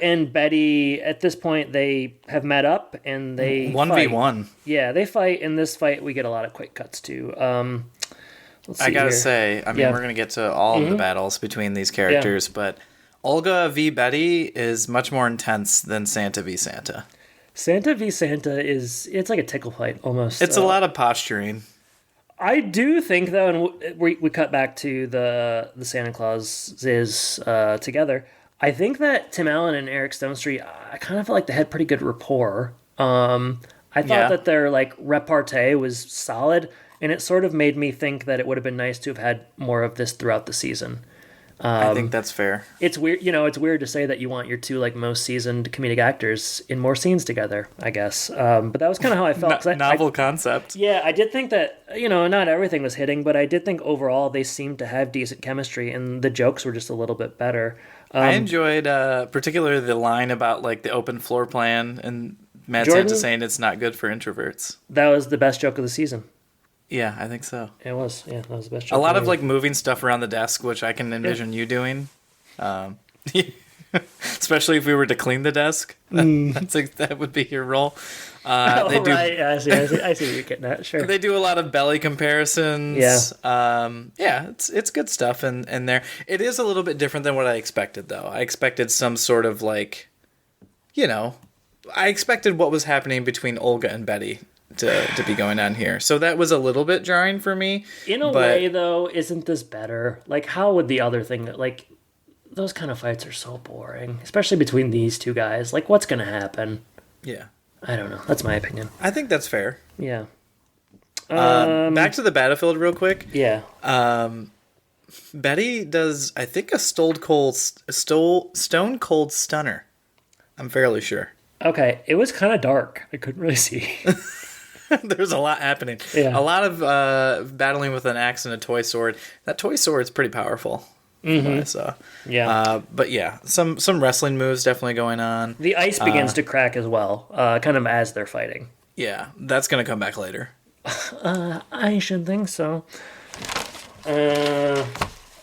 Speaker 2: and Betty, at this point, they have met up, and they
Speaker 1: 1v1.
Speaker 2: Yeah, they fight. In this fight, we get a lot of quick cuts, too.
Speaker 1: I gotta say, I mean, we're gonna get to all of the battles between these characters, but... Olga v. Betty is much more intense than Santa v. Santa.
Speaker 2: Santa v. Santa it's like a tickle fight, almost.
Speaker 1: It's a lot of posturing.
Speaker 2: I do think, though, and we cut back to the Santa Clauses together, I think that Tim Allen and Eric Stonestreet, I kind of felt like they had pretty good rapport. I I thought that their like repartee was solid, and it sort of made me think that it would have been nice to have had more of this throughout the season.
Speaker 1: I think that's fair.
Speaker 2: It's weird, it's weird to say that you want your two like most seasoned comedic actors in more scenes together, I guess. But that was kind of how I felt. 'Cause
Speaker 1: Novel concept.
Speaker 2: Yeah, I did think that, not everything was hitting, but I did think overall they seemed to have decent chemistry, and the jokes were just a little bit better.
Speaker 1: I enjoyed particularly the line about like the open floor plan and Mad
Speaker 2: Jordan,
Speaker 1: Santa saying it's not good for introverts.
Speaker 2: That was the best joke of the season.
Speaker 1: Yeah, I think so.
Speaker 2: It was. Yeah, that was the best joke.
Speaker 1: A lot of like moving stuff around the desk, which I can envision you doing. Especially if we were to clean the desk. That would be your role.
Speaker 2: Right. I see what you're getting at. Sure.
Speaker 1: They do a lot of belly comparisons.
Speaker 2: Yeah.
Speaker 1: It's good stuff in there. It is a little bit different than what I expected, though. I expected some sort of like, I expected what was happening between Olga and Betty to be going on here. So that was a little bit jarring for me.
Speaker 2: In a way, though, isn't this better? Like, how would the other thing, like, those kind of fights are so boring, especially between these two guys. Like, what's going to happen?
Speaker 1: Yeah.
Speaker 2: I don't know. That's my opinion.
Speaker 1: I think that's fair.
Speaker 2: Yeah.
Speaker 1: Back to the battlefield real quick.
Speaker 2: Yeah.
Speaker 1: Betty does, I think, a stone cold stunner. I'm fairly sure.
Speaker 2: Okay. It was kind of dark. I couldn't really see.
Speaker 1: There's a lot happening.
Speaker 2: Yeah.
Speaker 1: A lot of battling with an axe and a toy sword. That toy sword's pretty powerful. I saw.
Speaker 2: Yeah.
Speaker 1: But yeah, some wrestling moves definitely going on.
Speaker 2: The ice begins to crack as well, kind of as they're fighting.
Speaker 1: Yeah, that's going to come back later.
Speaker 2: I should think so.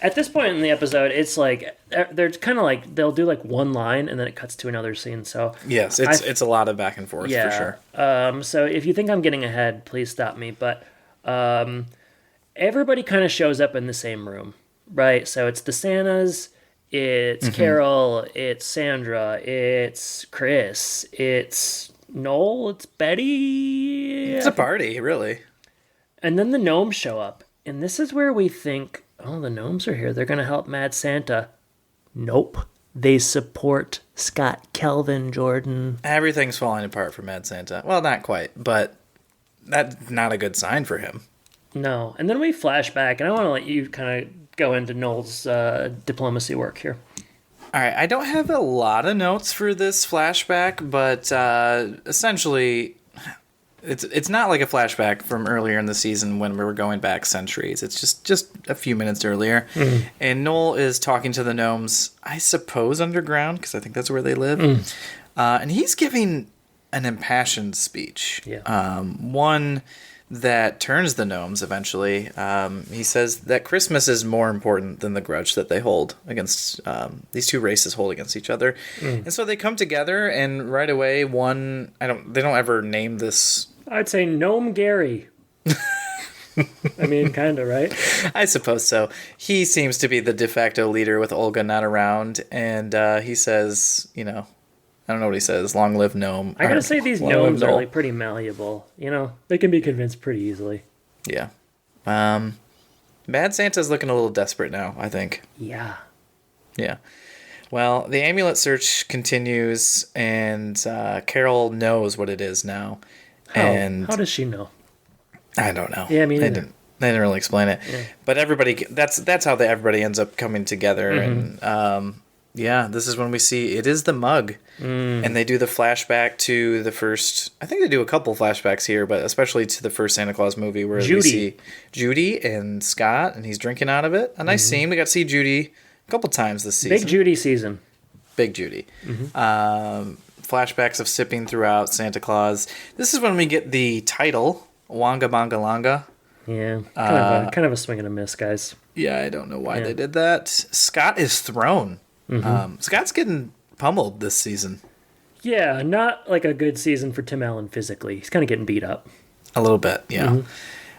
Speaker 2: At this point in the episode, it's like they're kind of like they'll do like one line and then it cuts to another scene. So
Speaker 1: yes, it's a lot of back and forth for sure.
Speaker 2: So if you think I'm getting ahead, please stop me. But everybody kind of shows up in the same room, right? So it's the Santas, it's Carol, it's Sandra, it's Chris, it's Noel, it's Betty.
Speaker 1: It's a party, really.
Speaker 2: And then the gnomes show up, and this is where we think, oh, the gnomes are here. They're going to help Mad Santa. Nope. They support Scott Kelvin, Jordan.
Speaker 1: Everything's falling apart for Mad Santa. Well, not quite, but that's not a good sign for him.
Speaker 2: No. And then we flash back, and I want to let you kind of go into Noel's diplomacy work here.
Speaker 1: All right, I don't have a lot of notes for this flashback, but essentially, it's not like a flashback from earlier in the season when we were going back centuries. It's just a few minutes earlier, and Noel is talking to the gnomes, I suppose underground, because I think that's where they live, and he's giving an impassioned speech.
Speaker 2: Yeah.
Speaker 1: One that turns the gnomes eventually. He says that Christmas is more important than the grudge that they hold against, these two races hold against each other. And so they come together, and right away they don't ever name this.
Speaker 2: I'd say Gnome Gary. I mean, kind of, right?
Speaker 1: I suppose so. He seems to be the de facto leader with Olga not around, and he says, I don't know what he says. Long live gnome.
Speaker 2: I gotta say, these gnomes are like pretty malleable. They can be convinced pretty easily.
Speaker 1: Yeah. Mad Santa's looking a little desperate now, I think.
Speaker 2: Yeah.
Speaker 1: Yeah. Well, the amulet search continues, and Carol knows what it is now.
Speaker 2: How does she know?
Speaker 1: I don't know.
Speaker 2: Yeah, I mean,
Speaker 1: they didn't really explain it. Yeah. But everybody, that's how everybody ends up coming together, and this is when we see it is the mug. And they do the flashback to the first. I think they do a couple flashbacks here, but especially to the first Santa Claus movie where we see Judy and Scott, and he's drinking out of it. A nice scene. We got to see Judy a couple times this season.
Speaker 2: Big Judy season.
Speaker 1: Big Judy. Flashbacks of sipping throughout Santa Claus. This is when we get the title Wanga Banga Langa.
Speaker 2: Yeah, kind of a swing and a miss, guys.
Speaker 1: Yeah, I don't know why they did that. Scott is thrown. Scott's getting pummeled this season.
Speaker 2: Yeah, not like a good season for Tim Allen physically. He's kind of getting beat up.
Speaker 1: A little bit, yeah.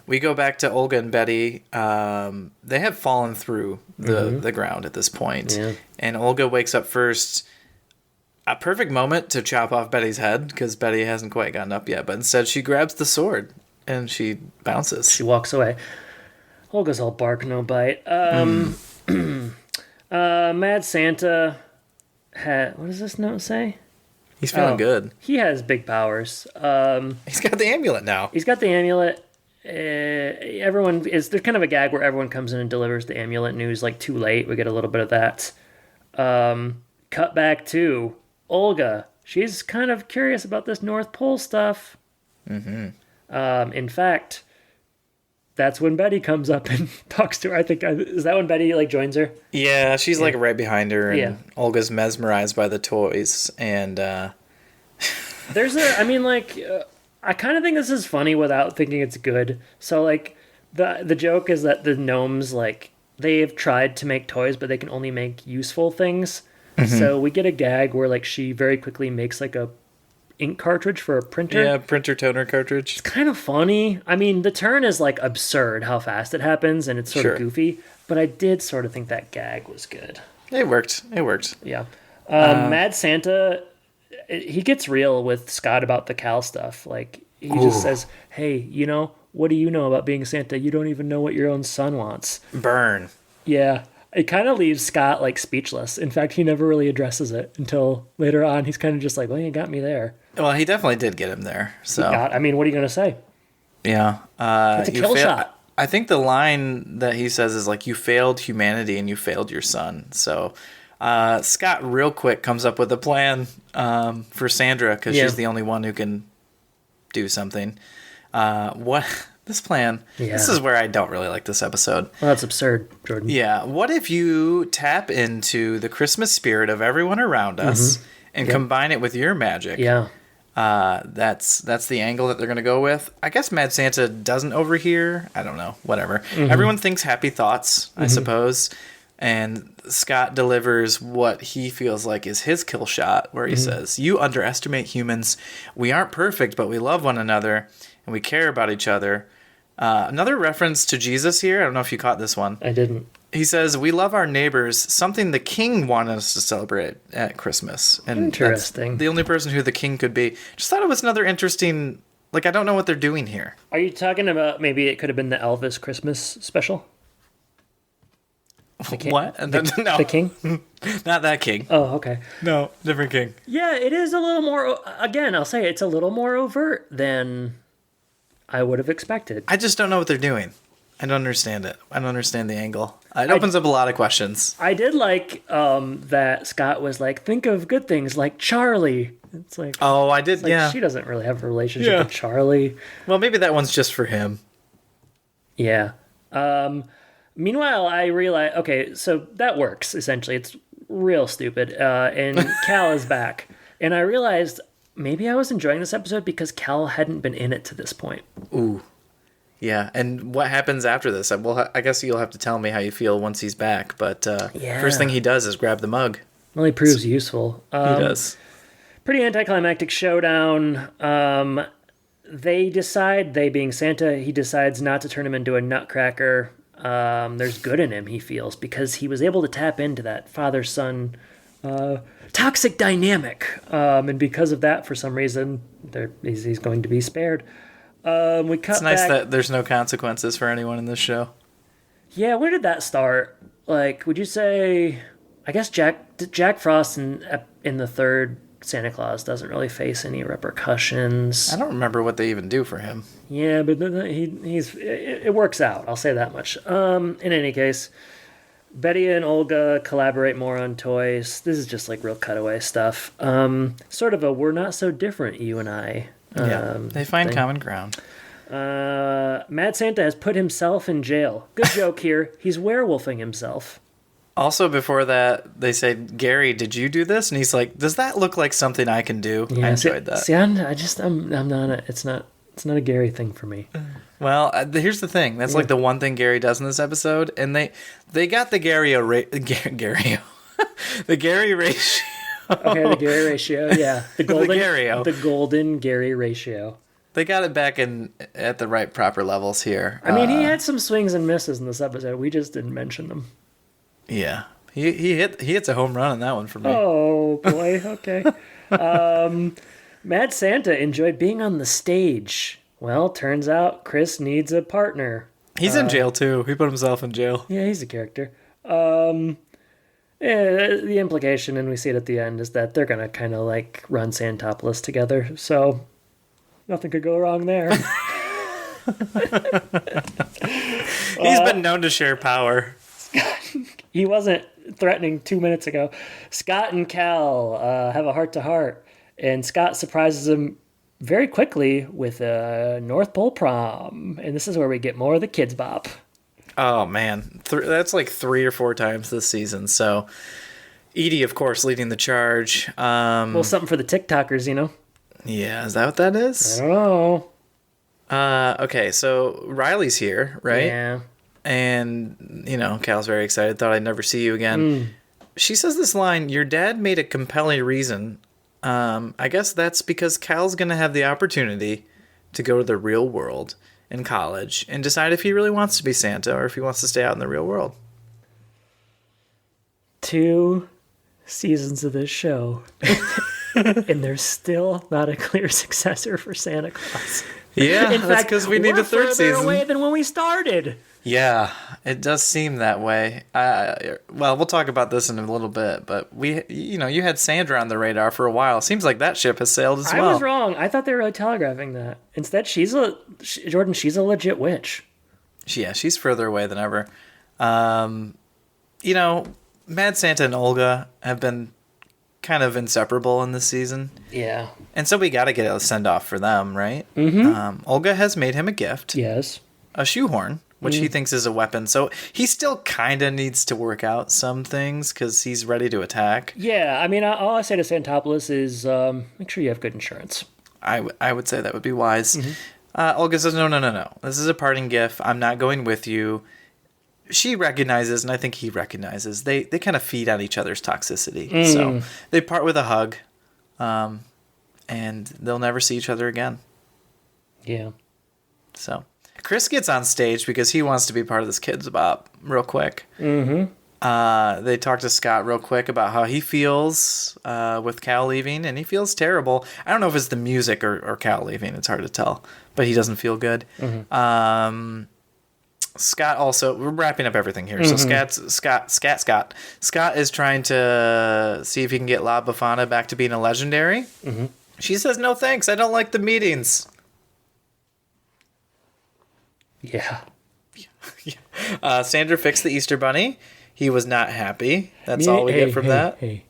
Speaker 1: We go back to Olga and Betty. They have fallen through the ground at this point. Yeah. And Olga wakes up first. A perfect moment to chop off Betty's head because Betty hasn't quite gotten up yet. But instead she grabs the sword and she bounces.
Speaker 2: She walks away. Olga's all bark, no bite. Mad Santa had... What does this note say?
Speaker 1: He's feeling good.
Speaker 2: He has big powers.
Speaker 1: He's got the amulet now.
Speaker 2: He's got the amulet. There's kind of a gag where everyone comes in and delivers the amulet news like too late. We get a little bit of that. Cut back to Olga. She's kind of curious about this North Pole stuff. Mm-hmm. In fact, that's when Betty comes up and talks to her. I think is that when Betty like joins her?
Speaker 1: Yeah, she's like right behind her, and
Speaker 2: Yeah.
Speaker 1: Olga's mesmerized by the toys, and
Speaker 2: There's I kind of think this is funny without thinking it's good. So like the joke is that the gnomes like they've tried to make toys, but they can only make useful things.
Speaker 1: Mm-hmm.
Speaker 2: So we get a gag where like she very quickly makes like a ink cartridge for a printer.
Speaker 1: yeah, printer toner cartridge.
Speaker 2: It's kind of funny. I mean, the turn is like absurd how fast it happens, and it's sort
Speaker 1: Sure.
Speaker 2: of goofy. But I did sort of think that gag was good.
Speaker 1: It worked.
Speaker 2: Yeah. Mad Santa, he gets real with Scott about the Cal stuff. Like, he just says, hey, what do you know about being Santa? You don't even know what your own son wants.
Speaker 1: Burn.
Speaker 2: Yeah. It kind of leaves Scott, like, speechless. In fact, he never really addresses it until later on. He's kind of just like, well, you got me there.
Speaker 1: Well, he definitely did get him there. So
Speaker 2: What are you going to say?
Speaker 1: yeah,
Speaker 2: It's a kill shot.
Speaker 1: I think the line that he says is like, "You failed humanity and you failed your son." So Scott, real quick, comes up with a plan for Sandra because she's the only one who can do something. What this plan?
Speaker 2: Yeah.
Speaker 1: This is where I don't really like this episode.
Speaker 2: Well, that's absurd, Jordan.
Speaker 1: Yeah. What if you tap into the Christmas spirit of everyone around us and combine it with your magic?
Speaker 2: Yeah.
Speaker 1: That's the angle that they're going to go with. I guess Mad Santa doesn't overhear. I don't know. Whatever. Everyone thinks happy thoughts, I suppose. And Scott delivers what he feels like is his kill shot, where he says, "You underestimate humans. We aren't perfect, but we love one another and we care about each other." Another reference to Jesus here. I don't know if you caught this one.
Speaker 2: I didn't.
Speaker 1: He says, "We love our neighbors, something the king wanted us to celebrate at Christmas." And
Speaker 2: Interesting.
Speaker 1: that's the only person who the king could be. Just thought it was another interesting, like, I don't know what they're doing here.
Speaker 2: Are you talking about maybe it could have been the Elvis Christmas special? King?
Speaker 1: What? No,
Speaker 2: The king?
Speaker 1: not that king.
Speaker 2: Oh, okay.
Speaker 1: No, different king.
Speaker 2: Yeah, it is a little more, again, I'll say it's a little more overt than I would have expected.
Speaker 1: I just don't know what they're doing. I don't understand it. I don't understand the angle. It opens up a lot of questions.
Speaker 2: I did like that Scott was like, think of good things like Charlie. It's like,
Speaker 1: Oh, I did,
Speaker 2: like
Speaker 1: yeah.
Speaker 2: she doesn't really have a relationship
Speaker 1: Yeah.
Speaker 2: with Charlie.
Speaker 1: Well, maybe that one's just for him.
Speaker 2: Yeah. Meanwhile, I realize, okay, so that works, essentially. It's real stupid. And Cal is back. And I realized maybe I was enjoying this episode because Cal hadn't been in it to this point.
Speaker 1: Ooh. Yeah, and what happens after this? Well, I guess you'll have to tell me how you feel once he's back. But first thing he does is grab the mug.
Speaker 2: Well, he proves useful.
Speaker 1: He does.
Speaker 2: Pretty anticlimactic showdown. They being Santa, he decides not to turn him into a nutcracker. There's good in him, he feels, because he was able to tap into that father-son toxic dynamic. And because of that, for some reason, he's going to be spared. We cut
Speaker 1: It's nice
Speaker 2: back.
Speaker 1: that there's no consequences for anyone in this show.
Speaker 2: Yeah, where did that start? Like, would you say? I guess Jack Frost in the third Santa Claus doesn't really face any repercussions.
Speaker 1: I don't remember what they even do for him.
Speaker 2: Yeah, but it works out. I'll say that much. In any case, Betty and Olga collaborate more on toys. This is just like real cutaway stuff. Sort of a we're not so different, you and I.
Speaker 1: They find
Speaker 2: thing.
Speaker 1: common ground.
Speaker 2: Mad Santa has put himself in jail. Good joke here. He's werewolfing himself.
Speaker 1: Also, before that, they say, "Gary, did you do this?" And he's like, "Does that look like something I can do?"
Speaker 2: Yeah,
Speaker 1: I enjoyed that.
Speaker 2: See, I'm not. It's not a Gary thing for me.
Speaker 1: Well, here's the thing. That's like the one thing Gary does in this episode, and they got the Gary the Gary ratio.
Speaker 2: Okay, the Gary ratio. Yeah, the golden Gary ratio.
Speaker 1: They got it back at the right proper levels here.
Speaker 2: I mean, he had some swings and misses in this episode. We just didn't mention them.
Speaker 1: Yeah, he hits a home run on that one for me.
Speaker 2: Oh boy. Okay. Mad Santa enjoyed being on the stage. Well, turns out Chris needs a partner.
Speaker 1: He's in jail too. He put himself in jail.
Speaker 2: Yeah, he's a character. The implication, and we see it at the end, is that they're going to kind of like run Santopolis together. So nothing could go wrong there.
Speaker 1: He's been known to share power.
Speaker 2: He wasn't threatening 2 minutes ago. Scott and Cal have a heart-to-heart, and Scott surprises him very quickly with a North Pole prom. And this is where we get more of the Kids Bop.
Speaker 1: Oh, man. That's like 3 or 4 times this season. So Edie, of course, leading the charge.
Speaker 2: Well, something for the TikTokers, you know?
Speaker 1: Yeah, is that what that is?
Speaker 2: I don't know.
Speaker 1: Okay, so Riley's here, right?
Speaker 2: Yeah.
Speaker 1: And, Cal's very excited. Thought I'd never see you again. She says this line, your dad made a compelling reason. I guess that's because Cal's going to have the opportunity to go to the real world in college and decide if he really wants to be Santa or if he wants to stay out in the real world.
Speaker 2: 2 seasons of this show. And there's still not a clear successor for Santa Claus.
Speaker 1: Yeah,
Speaker 2: in
Speaker 1: that's
Speaker 2: fact,
Speaker 1: because we need a third season.
Speaker 2: We're further away than when we started.
Speaker 1: Yeah, it does seem that way. Well, we'll talk about this in a little bit, but you had Sandra on the radar for a while. Seems like that ship has sailed as well.
Speaker 2: I was wrong. I thought they were telegraphing that. Instead, she's a legit witch.
Speaker 1: Yeah, she's further away than ever. Mad Santa and Olga have been kind of inseparable in this season.
Speaker 2: Yeah.
Speaker 1: And so we got to get a send-off for them, right? Mm-hmm. Olga has made him a gift.
Speaker 2: Yes.
Speaker 1: A shoehorn, which he thinks is a weapon. So he still kind of needs to work out some things because he's ready to attack.
Speaker 2: Yeah, I mean, all I say to Santopoulos is make sure you have good insurance.
Speaker 1: I would say that would be wise. Olga says, no. This is a parting gift. I'm not going with you. She recognizes, and I think he recognizes, they kind of feed on each other's toxicity. So they part with a hug, and they'll never see each other again.
Speaker 2: Yeah.
Speaker 1: So Chris gets on stage because he wants to be part of this Kids Bop real quick. They talk to Scott real quick about how he feels with Cal leaving, and he feels terrible. I don't know if it's the music or Cal leaving. It's hard to tell, but he doesn't feel good. Scott also, we're wrapping up everything here. So Scott is trying to see if he can get La Befana back to being a legendary. She says, no thanks, I don't like the meetings.
Speaker 2: Yeah.
Speaker 1: Sandra fixed the Easter Bunny. He was not happy. That's all we get from that.
Speaker 2: Hey,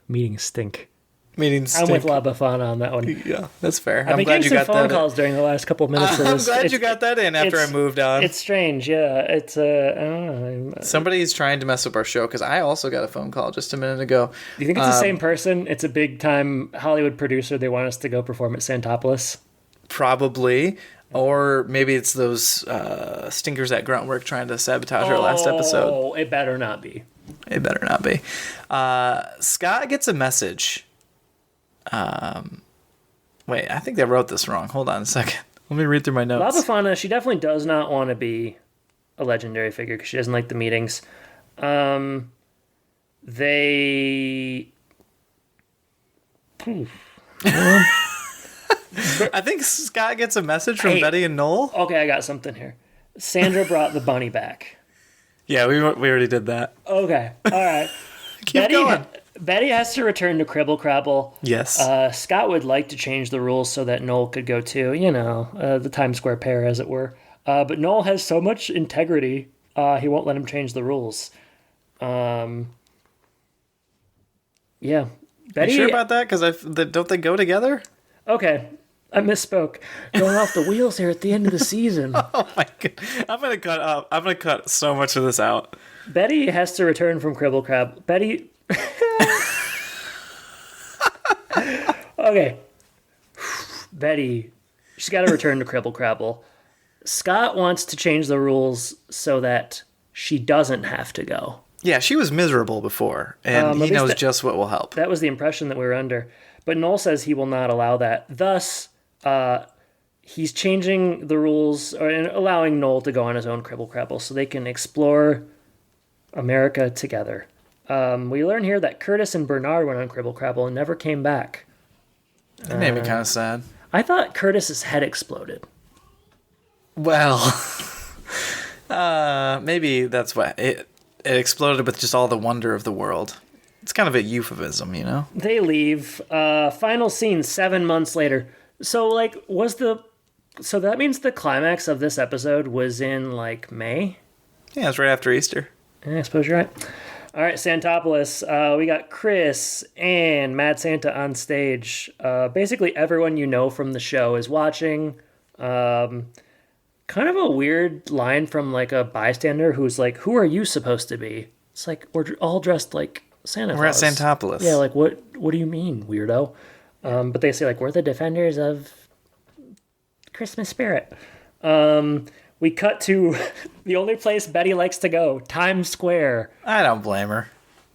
Speaker 2: meetings stink.
Speaker 1: Meetings
Speaker 2: I'm
Speaker 1: stink.
Speaker 2: with La Befana on that one.
Speaker 1: Yeah, that's fair.
Speaker 2: I've been
Speaker 1: glad
Speaker 2: getting
Speaker 1: you
Speaker 2: some
Speaker 1: got
Speaker 2: phone
Speaker 1: that
Speaker 2: calls during the last couple of minutes of this.
Speaker 1: I'm glad you got that in after I moved on.
Speaker 2: It's strange, yeah. It's I don't know.
Speaker 1: Somebody's trying to mess up our show because I also got a phone call just a minute ago.
Speaker 2: Do you think it's the same person? It's a big time Hollywood producer. They want us to go perform at Santopolis.
Speaker 1: Probably. Or maybe it's those stinkers at Gruntwork trying to sabotage our last episode.
Speaker 2: Oh, it better not be.
Speaker 1: It better not be. Scott gets a message. Wait, I think they wrote this wrong. Hold on a second. Let me read through my notes.
Speaker 2: La Befana, she definitely does not want to be a legendary figure because she doesn't like the meetings.
Speaker 1: I think Scott gets a message from Betty and Noel.
Speaker 2: Okay, I got something here. Sandra brought the bunny back.
Speaker 1: Yeah, we already did that.
Speaker 2: Okay, all right.
Speaker 1: Keep going.
Speaker 2: Betty has to return to Cribble Crabble.
Speaker 1: Yes.
Speaker 2: Scott would like to change the rules so that Noel could go too. The Times Square pair, as it were. But Noel has so much integrity, he won't let him change the rules. Yeah. Betty,
Speaker 1: you sure about that? Because don't they go together?
Speaker 2: Okay, I misspoke. Going off the wheels here at the end of the season.
Speaker 1: Oh my god! I'm gonna cut so much of this out.
Speaker 2: Betty has to return from Cribble Crab. Betty. Okay. Betty, she's got to return to Cribble Crabble. Scott wants to change the rules so that she doesn't have to go.
Speaker 1: Yeah, she was miserable before, and he knows just what will help.
Speaker 2: That was the impression that we were under. But Noel says he will not allow that. Thus, he's changing the rules and allowing Noel to go on his own Cribble Crabble so they can explore America together. We learn here that Curtis and Bernard went on Cribble Crabble and never came back.
Speaker 1: That made me kind of sad.
Speaker 2: I thought Curtis's head exploded.
Speaker 1: Well, maybe that's what it it exploded with just all the wonder of the world. It's kind of a euphemism, you know?
Speaker 2: They leave. Final scene 7 months later. So, like, so that means the climax of this episode was in, like, May?
Speaker 1: Yeah, it's right after Easter.
Speaker 2: Yeah, I suppose you're right. All right, Santopolis. We got Chris and Mad Santa on stage. Basically, everyone you know from the show is watching. Kind of a weird line from, like, a bystander who's like, who are you supposed to be? It's like, we're all dressed like Santa Claus.
Speaker 1: We're at Santopolis.
Speaker 2: Yeah, like, what do you mean, weirdo? But they say, like, we're the defenders of Christmas spirit. We cut to the only place Betty likes to go, Times Square.
Speaker 1: I don't blame her.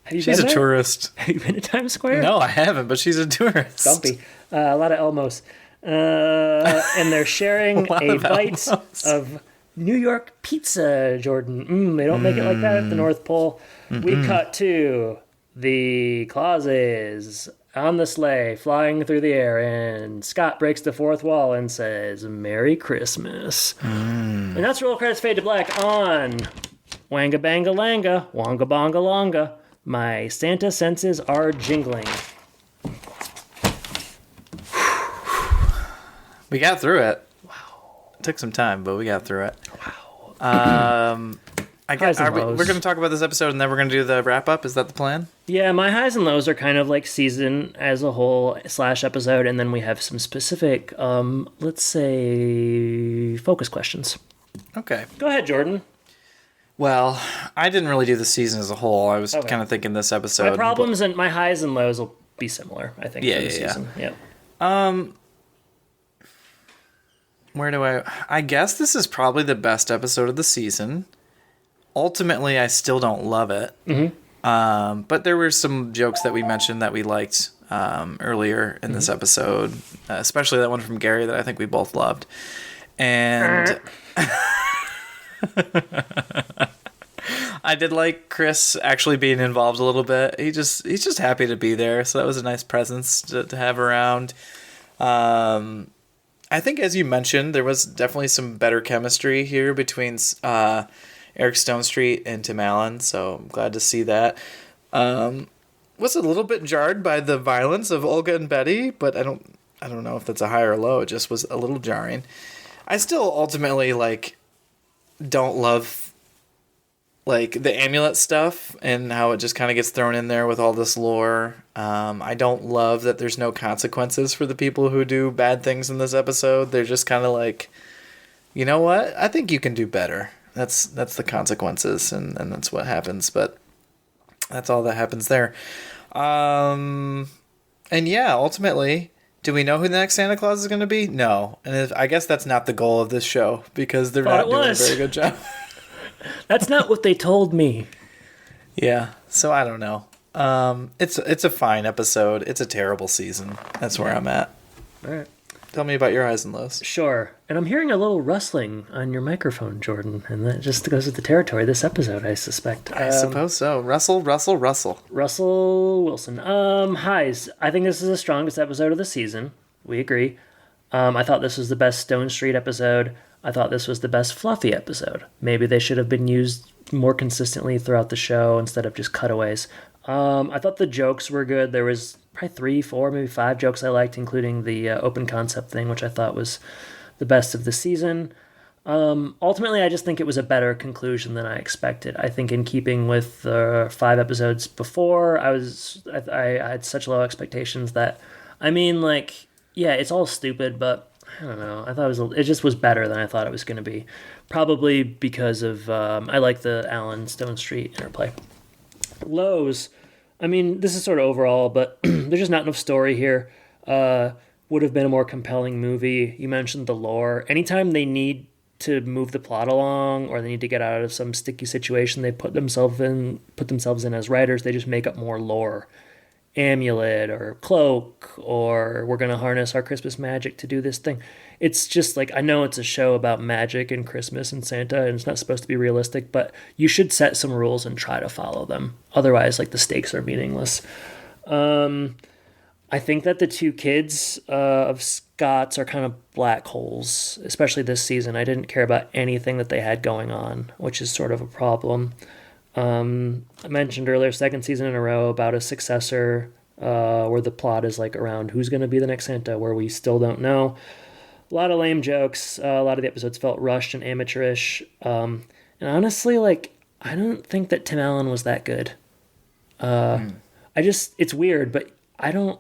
Speaker 2: She's
Speaker 1: a tourist.
Speaker 2: Have you been to Times Square?
Speaker 1: No, I haven't, but she's a tourist.
Speaker 2: Dumpy. A lot of Elmos. And they're sharing a bite of New York pizza, Jordan. They don't make it like that at the North Pole. We cut to the Clauses on the sleigh, flying through the air, and Scott breaks the fourth wall and says, Merry Christmas. And that's roll credits fade to black on Wanga Banga Langa, Wanga Banga Langa. My Santa senses are jingling.
Speaker 1: We got through it. Wow. It took some time, but we got through it. Wow. I guess we're going to talk about this episode and then we're going to do the wrap up. Is that the plan?
Speaker 2: Yeah, my highs and lows are kind of like season as a whole / episode, and then we have some specific, let's say, focus questions.
Speaker 1: Okay.
Speaker 2: Go ahead, Jordan.
Speaker 1: Well, I didn't really do the season as a whole. I was kind of thinking this episode.
Speaker 2: My problems and my highs and lows will be similar, I think, for the season. Yeah.
Speaker 1: Where do I guess this is probably the best episode of the season. Ultimately, I still don't love it. But there were some jokes that we mentioned that we liked earlier in this episode, especially that one from Gary that I think we both loved. And I did like Chris actually being involved a little bit. He's just happy to be there, so that was a nice presence to have around. I think, as you mentioned, there was definitely some better chemistry here between Eric Stonestreet and Tim Allen, so I'm glad to see that. Was a little bit jarred by the violence of Olga and Betty, but I don't know if that's a high or low. It just was a little jarring. I still ultimately don't love the amulet stuff and how it just kind of gets thrown in there with all this lore. I don't love that there's no consequences for the people who do bad things in this episode. They're just kind of like, you know what? I think you can do better. That's the consequences, and that's what happens. But that's all that happens there. And yeah, ultimately, do we know who the next Santa Claus is going to be? No. And I guess that's not the goal of this show because they're not doing a very good job.
Speaker 2: That's not what they told me.
Speaker 1: Yeah, so I don't know. It's a fine episode. It's a terrible season. That's where I'm at.
Speaker 2: All right.
Speaker 1: Tell me about your highs and lows.
Speaker 2: Sure. And I'm hearing a little rustling on your microphone, Jordan, and that just goes with the territory of this episode, I suspect.
Speaker 1: I suppose so. Russell.
Speaker 2: Russell Wilson. Highs. I think this is the strongest episode of the season. We agree. I thought this was the best Stone Street episode. I thought this was the best Fluffy episode. Maybe they should have been used more consistently throughout the show instead of just cutaways. I thought the jokes were good. There was probably 3, 4, maybe 5 jokes I liked, including the open concept thing, which I thought was the best of the season. Ultimately, I just think it was a better conclusion than I expected. I think in keeping with the 5 episodes before, I had such low expectations that, yeah, it's all stupid, but I don't know. I thought it just was better than I thought it was going to be. Probably because of, I like the Alan Stone Street interplay. Lows. This is sort of overall, but there's just not enough story here. Would have been a more compelling movie. You mentioned the lore. Anytime they need to move the plot along or they need to get out of some sticky situation they put themselves in as writers, they just make up more lore. Amulet or cloak, or we're going to harness our Christmas magic to do this thing. It's just I know it's a show about magic and Christmas and Santa, and it's not supposed to be realistic, but you should set some rules and try to follow them. Otherwise, the stakes are meaningless. I think that the 2 kids of Scott's are kind of black holes, especially this season. I didn't care about anything that they had going on, which is sort of a problem. I mentioned earlier, second season in a row about a successor, where the plot is like around who's going to be the next Santa, where we still don't know. A lot of lame jokes. A lot of the episodes felt rushed and amateurish. And honestly, like, I don't think that Tim Allen was that good. It's weird, but I don't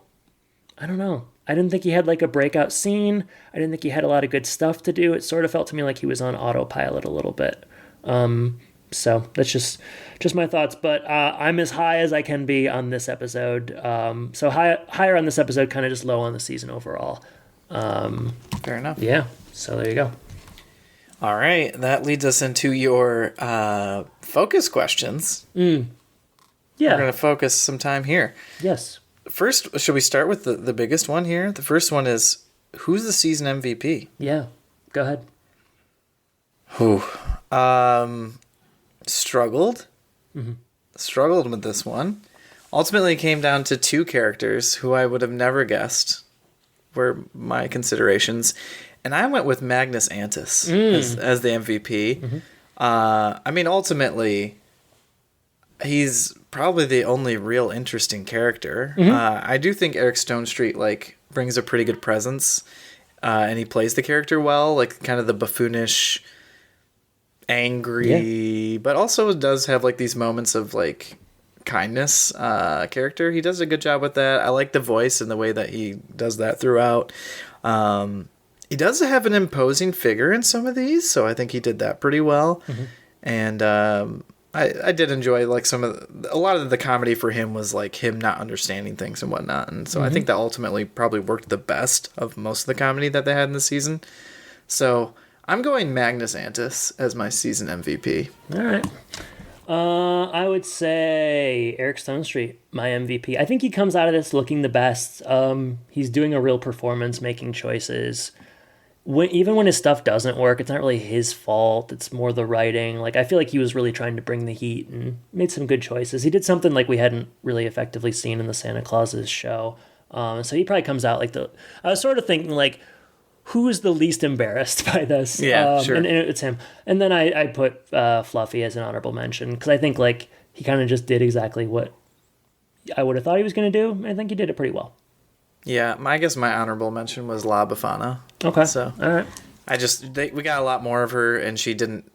Speaker 2: know. I didn't think he had like a breakout scene. I didn't think he had a lot of good stuff to do. It sort of felt to me like he was on autopilot a little bit. So that's just my thoughts. But I'm as high as I can be on this episode. So higher on this episode, kind of just low on the season overall.
Speaker 1: Fair enough.
Speaker 2: Yeah. So there you go.
Speaker 1: All right. That leads us into your focus questions.
Speaker 2: Yeah.
Speaker 1: We're going to focus some time here.
Speaker 2: Yes.
Speaker 1: First, should we start with the biggest one here? The first one is, who's the season MVP?
Speaker 2: Yeah. Go ahead.
Speaker 1: Who? Struggled. Mm-hmm. Struggled with this one. Ultimately, it came down to two characters who I would have never guessed were my considerations. And I went with Magnus Antis as the MVP. Mm-hmm. I mean, ultimately, he's probably the only real interesting character. Mm-hmm. I do think Eric Stonestreet brings a pretty good presence, and he plays the character well, like kind of the buffoonish, angry, but also does have like these moments of like kindness character. He does a good job with that. I like the voice and the way that he does that throughout. He does have an imposing figure in some of these, so I think he did that pretty well. Mm-hmm. And I did enjoy like a lot of the comedy for him was like him not understanding things and whatnot, and so I think that ultimately probably worked the best of most of the comedy that they had in the season. So I'm going Magnus Antis as my season MVP.
Speaker 2: All right. I would say Eric Stonestreet, my MVP. I think he comes out of this looking the best. He's doing a real performance, making choices. Even when his stuff doesn't work, it's not really his fault. It's more the writing. Like, I feel like he was really trying to bring the heat and made some good choices. He did something like we hadn't really effectively seen in the Santa Clauses show. So he probably comes out like I was sort of thinking like, who is the least embarrassed by this?
Speaker 1: Yeah, sure.
Speaker 2: And it's him. And then I put Fluffy as an honorable mention because I think like he kind of just did exactly what I would have thought he was going to do. I think he did it pretty well.
Speaker 1: Yeah, I guess my honorable mention was La Befana.
Speaker 2: Okay.
Speaker 1: So
Speaker 2: all right.
Speaker 1: We got a lot more of her, and she didn't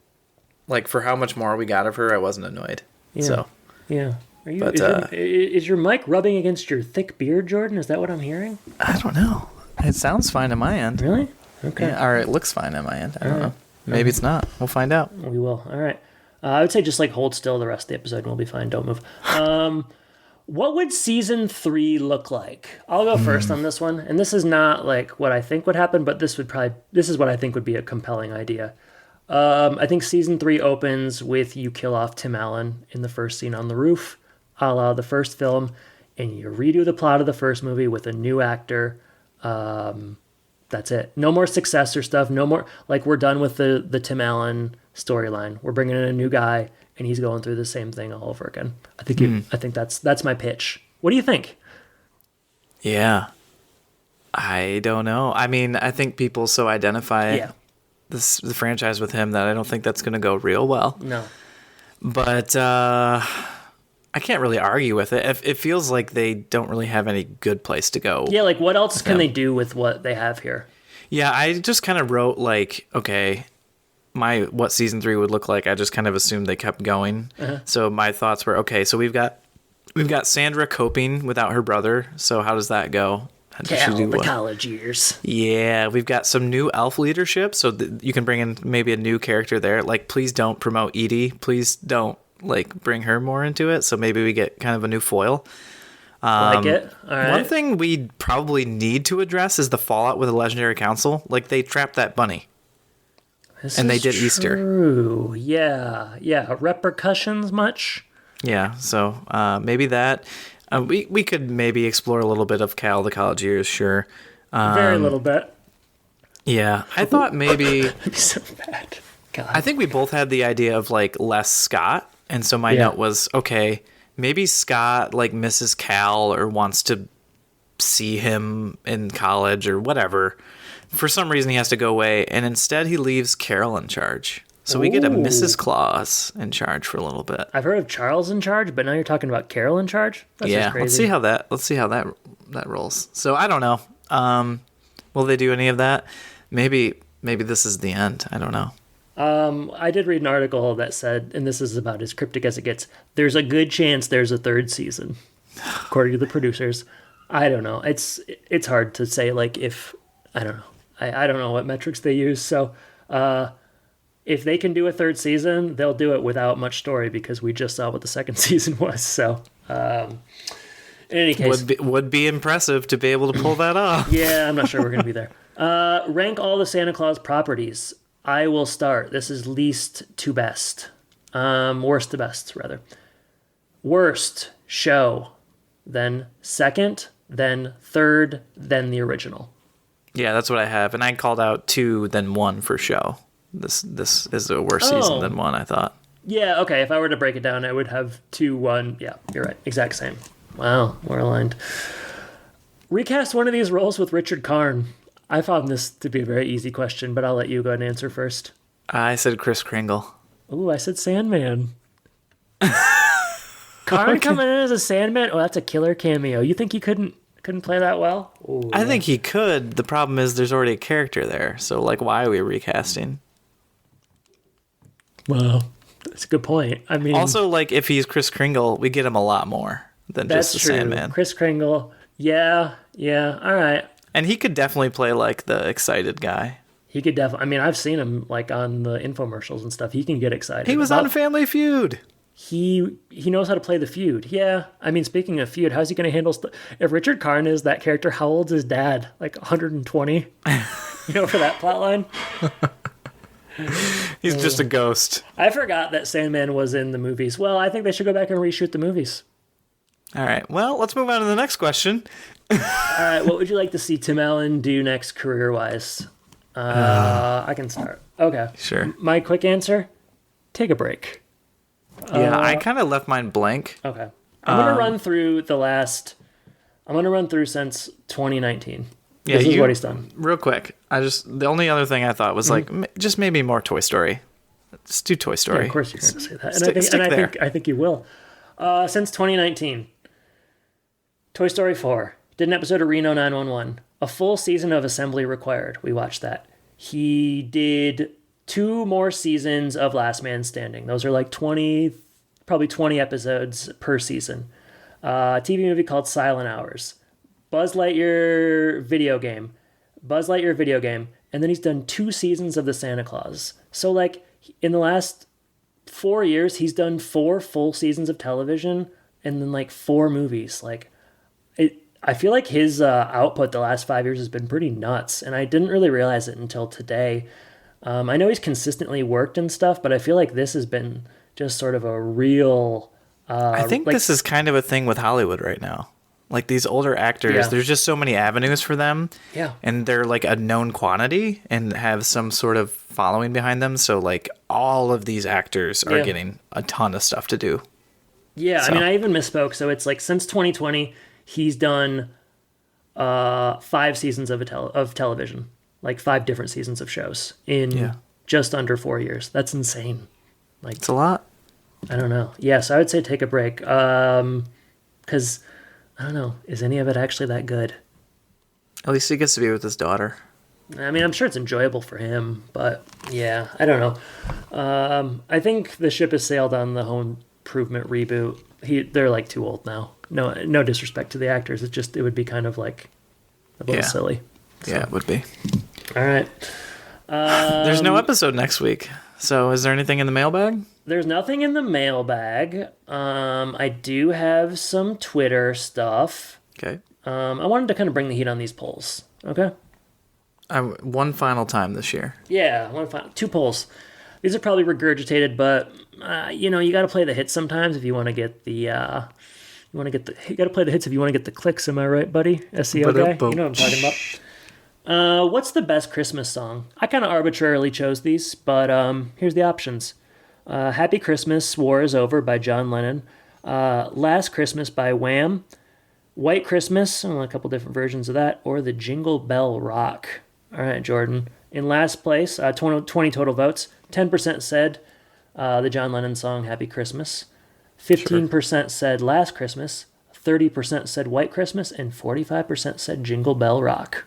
Speaker 1: like for how much more we got of her. I wasn't annoyed.
Speaker 2: Yeah.
Speaker 1: So
Speaker 2: yeah. Is your mic rubbing against your thick beard, Jordan? Is that what I'm hearing?
Speaker 1: I don't know. It sounds fine on my end.
Speaker 2: Really? Okay.
Speaker 1: Yeah, or it looks fine on my end. I don't know. Maybe it's not. We'll find out.
Speaker 2: We will. All right. I would say just like hold still the rest of the episode and we'll be fine. Don't move. What would season 3 look like? I'll go first on this one. And this is not like what I think would happen, but this is what I think would be a compelling idea. I think season 3 opens with you kill off Tim Allen in the first scene on the roof, a la the first film, and you redo the plot of the first movie with a new actor. That's it. No more successor stuff. No more, like, we're done with the Tim Allen storyline. We're bringing in a new guy, and he's going through the same thing all over again. I think that's my pitch. What do you think?
Speaker 1: Yeah. I don't know. I mean, I think people so identify the franchise with him that I don't think that's going to go real well.
Speaker 2: No.
Speaker 1: But I can't really argue with it. It feels like they don't really have any good place to go.
Speaker 2: Yeah, like what else can they do with what they have here? Yeah,
Speaker 1: I just kind of wrote like, okay, what season 3 would look like. I just kind of assumed they kept going. Uh-huh. So my thoughts were, okay, so we've got Sandra coping without her brother. So how does that go?
Speaker 2: The college years.
Speaker 1: Yeah, we've got some new elf leadership, so you can bring in maybe a new character there. Like, please don't promote Edie. Please don't bring her more into it. So maybe we get kind of a new foil.
Speaker 2: Like it. All right.
Speaker 1: One thing we probably need to address is the fallout with the Legendary Council. Like, they trapped that bunny. They did Easter.
Speaker 2: True. Yeah. Repercussions much?
Speaker 1: Yeah. So maybe that. We could maybe explore a little bit of Cal the college years. Sure.
Speaker 2: Very little bit.
Speaker 1: Yeah. I thought maybe.
Speaker 2: That'd be so bad. God.
Speaker 1: I think we both had the idea of less Scott, and so my note was, okay, maybe Scott misses Cal or wants to see him in college or whatever. For some reason, he has to go away, and instead he leaves Carol in charge. So we get a
Speaker 2: Ooh.
Speaker 1: Mrs. Claus in charge for a little bit.
Speaker 2: I've heard of Charles in charge, but now you're talking about Carol in charge? That's just crazy.
Speaker 1: Let's see how that rolls. So I don't know. Will they do any of that? Maybe this is the end. I don't know.
Speaker 2: I did read an article that said, and this is about as cryptic as it gets, there's a good chance there's a third season, according to the producers. I don't know. It's hard to say, like, if, I don't know. I don't know what metrics they use. So if they can do a third season, they'll do it without much story because we just saw what the second season was. So in any case.
Speaker 1: Would be impressive to be able to pull that off.
Speaker 2: Yeah, I'm not sure we're going to be there. Rank all the Santa Claus properties. I will start. This is least to best. Worst to best, rather. Worst show, then second, then third, then the original.
Speaker 1: Yeah, that's what I have. And I called out 2, then 1 for show. This is a worse season than 1, I thought.
Speaker 2: Yeah, okay. If I were to break it down, I would have 2, 1. Yeah, you're right. Exact same. Wow, we're aligned. Recast one of these roles with Richard Karn. I found this to be a very easy question, but I'll let you go ahead and answer first.
Speaker 1: I said Kris Kringle.
Speaker 2: Ooh, I said Sandman. Karn coming in as a Sandman? Oh, that's a killer cameo. You think he couldn't play that well? Ooh,
Speaker 1: I think he could. The problem is there's already a character there. So, like, why are we recasting?
Speaker 2: Well, that's a good point. I mean,
Speaker 1: also, like, if he's Kris Kringle, we get him a lot more than just the Sandman.
Speaker 2: Kris Kringle. Yeah. All right.
Speaker 1: And he could definitely play, like, the excited guy.
Speaker 2: He could definitely. I mean, I've seen him, like, on the infomercials and stuff. He can get excited.
Speaker 1: He was on Family Feud.
Speaker 2: He knows how to play the feud. Yeah. I mean, speaking of feud, how's he going to handle if Richard Karn is that character, how old's his dad? Like 120? For that plot line?
Speaker 1: He's just a ghost.
Speaker 2: I forgot that Sandman was in the movies. Well, I think they should go back and reshoot the movies.
Speaker 1: All right. Well, let's move on to the next question.
Speaker 2: All right. What would you like to see Tim Allen do next career-wise? I can start. Okay.
Speaker 1: Sure.
Speaker 2: My quick answer, take a break.
Speaker 1: Yeah, I kind of left mine blank.
Speaker 2: Okay. I'm going to run through since 2019.
Speaker 1: Yeah,
Speaker 2: this is what he's done.
Speaker 1: Real quick. The only other thing I thought was like, just maybe more Toy Story. Let's do Toy Story.
Speaker 2: Yeah, of course you're going to say that. I think you will. Since 2019, Toy Story 4 did an episode of Reno 911. A full season of Assembly required. We watched that. He did 2 more seasons of Last Man Standing. Those are like 20 episodes per season. A TV movie called Silent Hours. Buzz Lightyear video game. And then he's done 2 seasons of The Santa Claus. So like in the last 4 years, he's done 4 full seasons of television and then like 4 movies. Like I feel like his output the last 5 years has been pretty nuts. And I didn't really realize it until today. I know he's consistently worked and stuff, but I feel like this has been just sort of a real...
Speaker 1: I think this is kind of a thing with Hollywood right now. Like these older actors, there's just so many avenues for them. Yeah. And they're like a known quantity and have some sort of following behind them. So like all of these actors are getting a ton of stuff to do.
Speaker 2: Yeah, so. I mean, I even misspoke. So it's like since 2020, he's done 5 seasons of television. Like 5 different seasons of shows in just under 4 years. That's insane. Like
Speaker 1: it's a lot.
Speaker 2: I don't know. Yeah, so I would say take a break. Because, I don't know, is any of it actually that good?
Speaker 1: At least he gets to be with his daughter.
Speaker 2: I mean, I'm sure it's enjoyable for him, but yeah, I don't know. I think the ship has sailed on the Home Improvement reboot. They're like too old now. No disrespect to the actors. It would be kind of like a little silly. So.
Speaker 1: Yeah, it would be.
Speaker 2: All right.
Speaker 1: There's no episode next week. So is there anything in the mailbag?
Speaker 2: There's nothing in the mailbag. I do have some Twitter stuff.
Speaker 1: Okay.
Speaker 2: I wanted to kind of bring the heat on these polls. Okay.
Speaker 1: One final time this year.
Speaker 2: Yeah, 2 polls. These are probably regurgitated, but you got to play the hits sometimes if you want to get the. You got to play the hits if you want to get the clicks. Am I right, buddy? SEO guy. You know what I'm talking about. What's the best Christmas song? I kind of arbitrarily chose these, but here's the options. Happy Christmas, War is Over by John Lennon. Last Christmas by Wham. White Christmas, a couple different versions of that, or the Jingle Bell Rock. All right, Jordan. In last place, 20 total votes, 10% said the John Lennon song Happy Christmas. 15% said Last Christmas. 30% said White Christmas. And 45% said Jingle Bell Rock.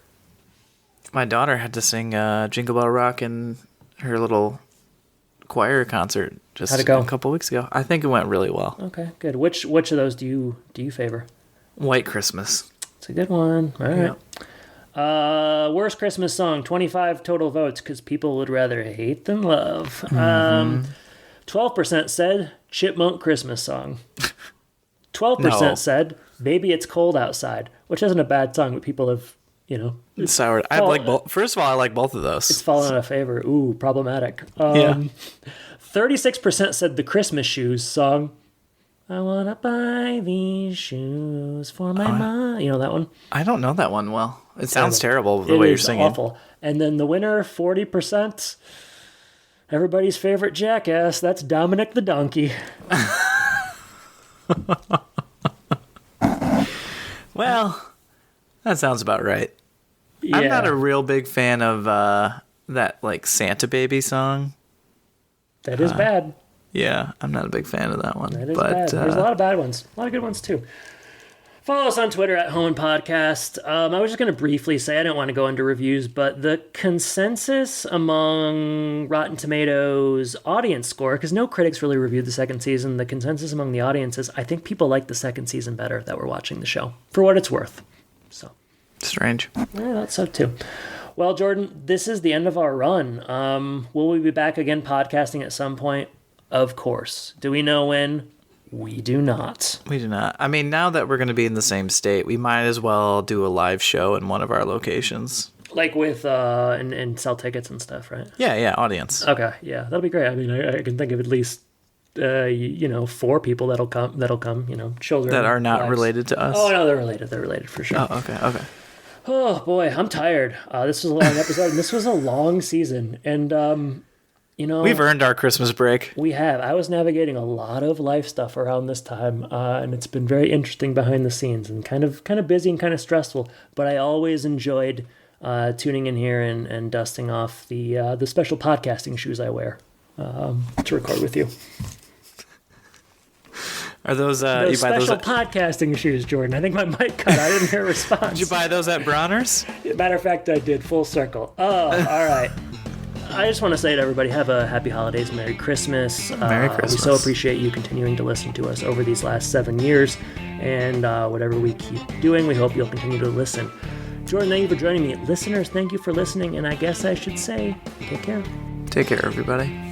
Speaker 1: My daughter had to sing Jingle Bell Rock in her little choir concert just
Speaker 2: How'd it go?
Speaker 1: a couple weeks ago. I think it went really well.
Speaker 2: Okay, good. Which of those do you favor?
Speaker 1: White Christmas.
Speaker 2: It's a good one. All right.
Speaker 1: Yeah.
Speaker 2: Worst Christmas song, 25 total votes because people would rather hate than love. 12% said Chipmunk Christmas song. 12% said Baby It's Cold Outside, which isn't a bad song, but people have,
Speaker 1: It's sour. I like both. First of all, I like both of those.
Speaker 2: It's fallen out of favor. Ooh, problematic. 36% said the Christmas Shoes song. I want to buy these shoes for my mom. You know that one?
Speaker 1: I don't know that one well. It sounds terrible the way you're singing.
Speaker 2: It's awful. And then the winner, 40%, everybody's favorite jackass, that's Dominic the Donkey.
Speaker 1: Well, that sounds about right.
Speaker 2: Yeah.
Speaker 1: I'm not a real big fan of that like Santa Baby song.
Speaker 2: That is bad.
Speaker 1: Yeah, I'm not a big fan of that one.
Speaker 2: That is bad. There's a lot of bad ones. A lot of good ones, too. Follow us on Twitter at Home and Podcast. I was just going to briefly say, I didn't want to go into reviews, but the consensus among Rotten Tomatoes audience score, because no critics really reviewed the second season, the consensus among the audience is I think people like the second season better that were watching the show, for what it's worth. So
Speaker 1: Strange.
Speaker 2: I thought so, too. Well, Jordan, this is the end of our run. Will we be back again podcasting at some point? Of course. Do we know when? We do not.
Speaker 1: We do not. I mean, now that we're going to be in the same state, we might as well do a live show in one of our locations.
Speaker 2: Like with, and sell tickets and stuff, right?
Speaker 1: Yeah, audience.
Speaker 2: Okay, yeah, that'll be great. I mean, I can think of at least, 4 people that'll come, children.
Speaker 1: That are not
Speaker 2: wives.
Speaker 1: Related to us?
Speaker 2: Oh, no, they're related. They're related for sure.
Speaker 1: Oh, okay.
Speaker 2: Oh, boy, I'm tired. This was a long episode, and this was a long season. And,
Speaker 1: we've earned our Christmas break.
Speaker 2: We have. I was navigating a lot of life stuff around this time, and it's been very interesting behind the scenes and kind of busy and kind of stressful. But I always enjoyed tuning in here and dusting off the special podcasting shoes I wear to record with you.
Speaker 1: Are those
Speaker 2: Those
Speaker 1: you buy
Speaker 2: special
Speaker 1: those?
Speaker 2: podcasting shoes, Jordan? I think my mic cut. I didn't hear a response.
Speaker 1: Did you buy those at Bronner's?
Speaker 2: Matter of fact, I did. Full circle. Oh, all right. I just want to say to everybody, have a happy holidays, Merry Christmas.
Speaker 1: Merry Christmas.
Speaker 2: We so appreciate you continuing to listen to us over these last 7 years. And whatever we keep doing, we hope you'll continue to listen. Jordan, thank you for joining me. Listeners, thank you for listening. And I guess I should say, take care.
Speaker 1: Take care, everybody.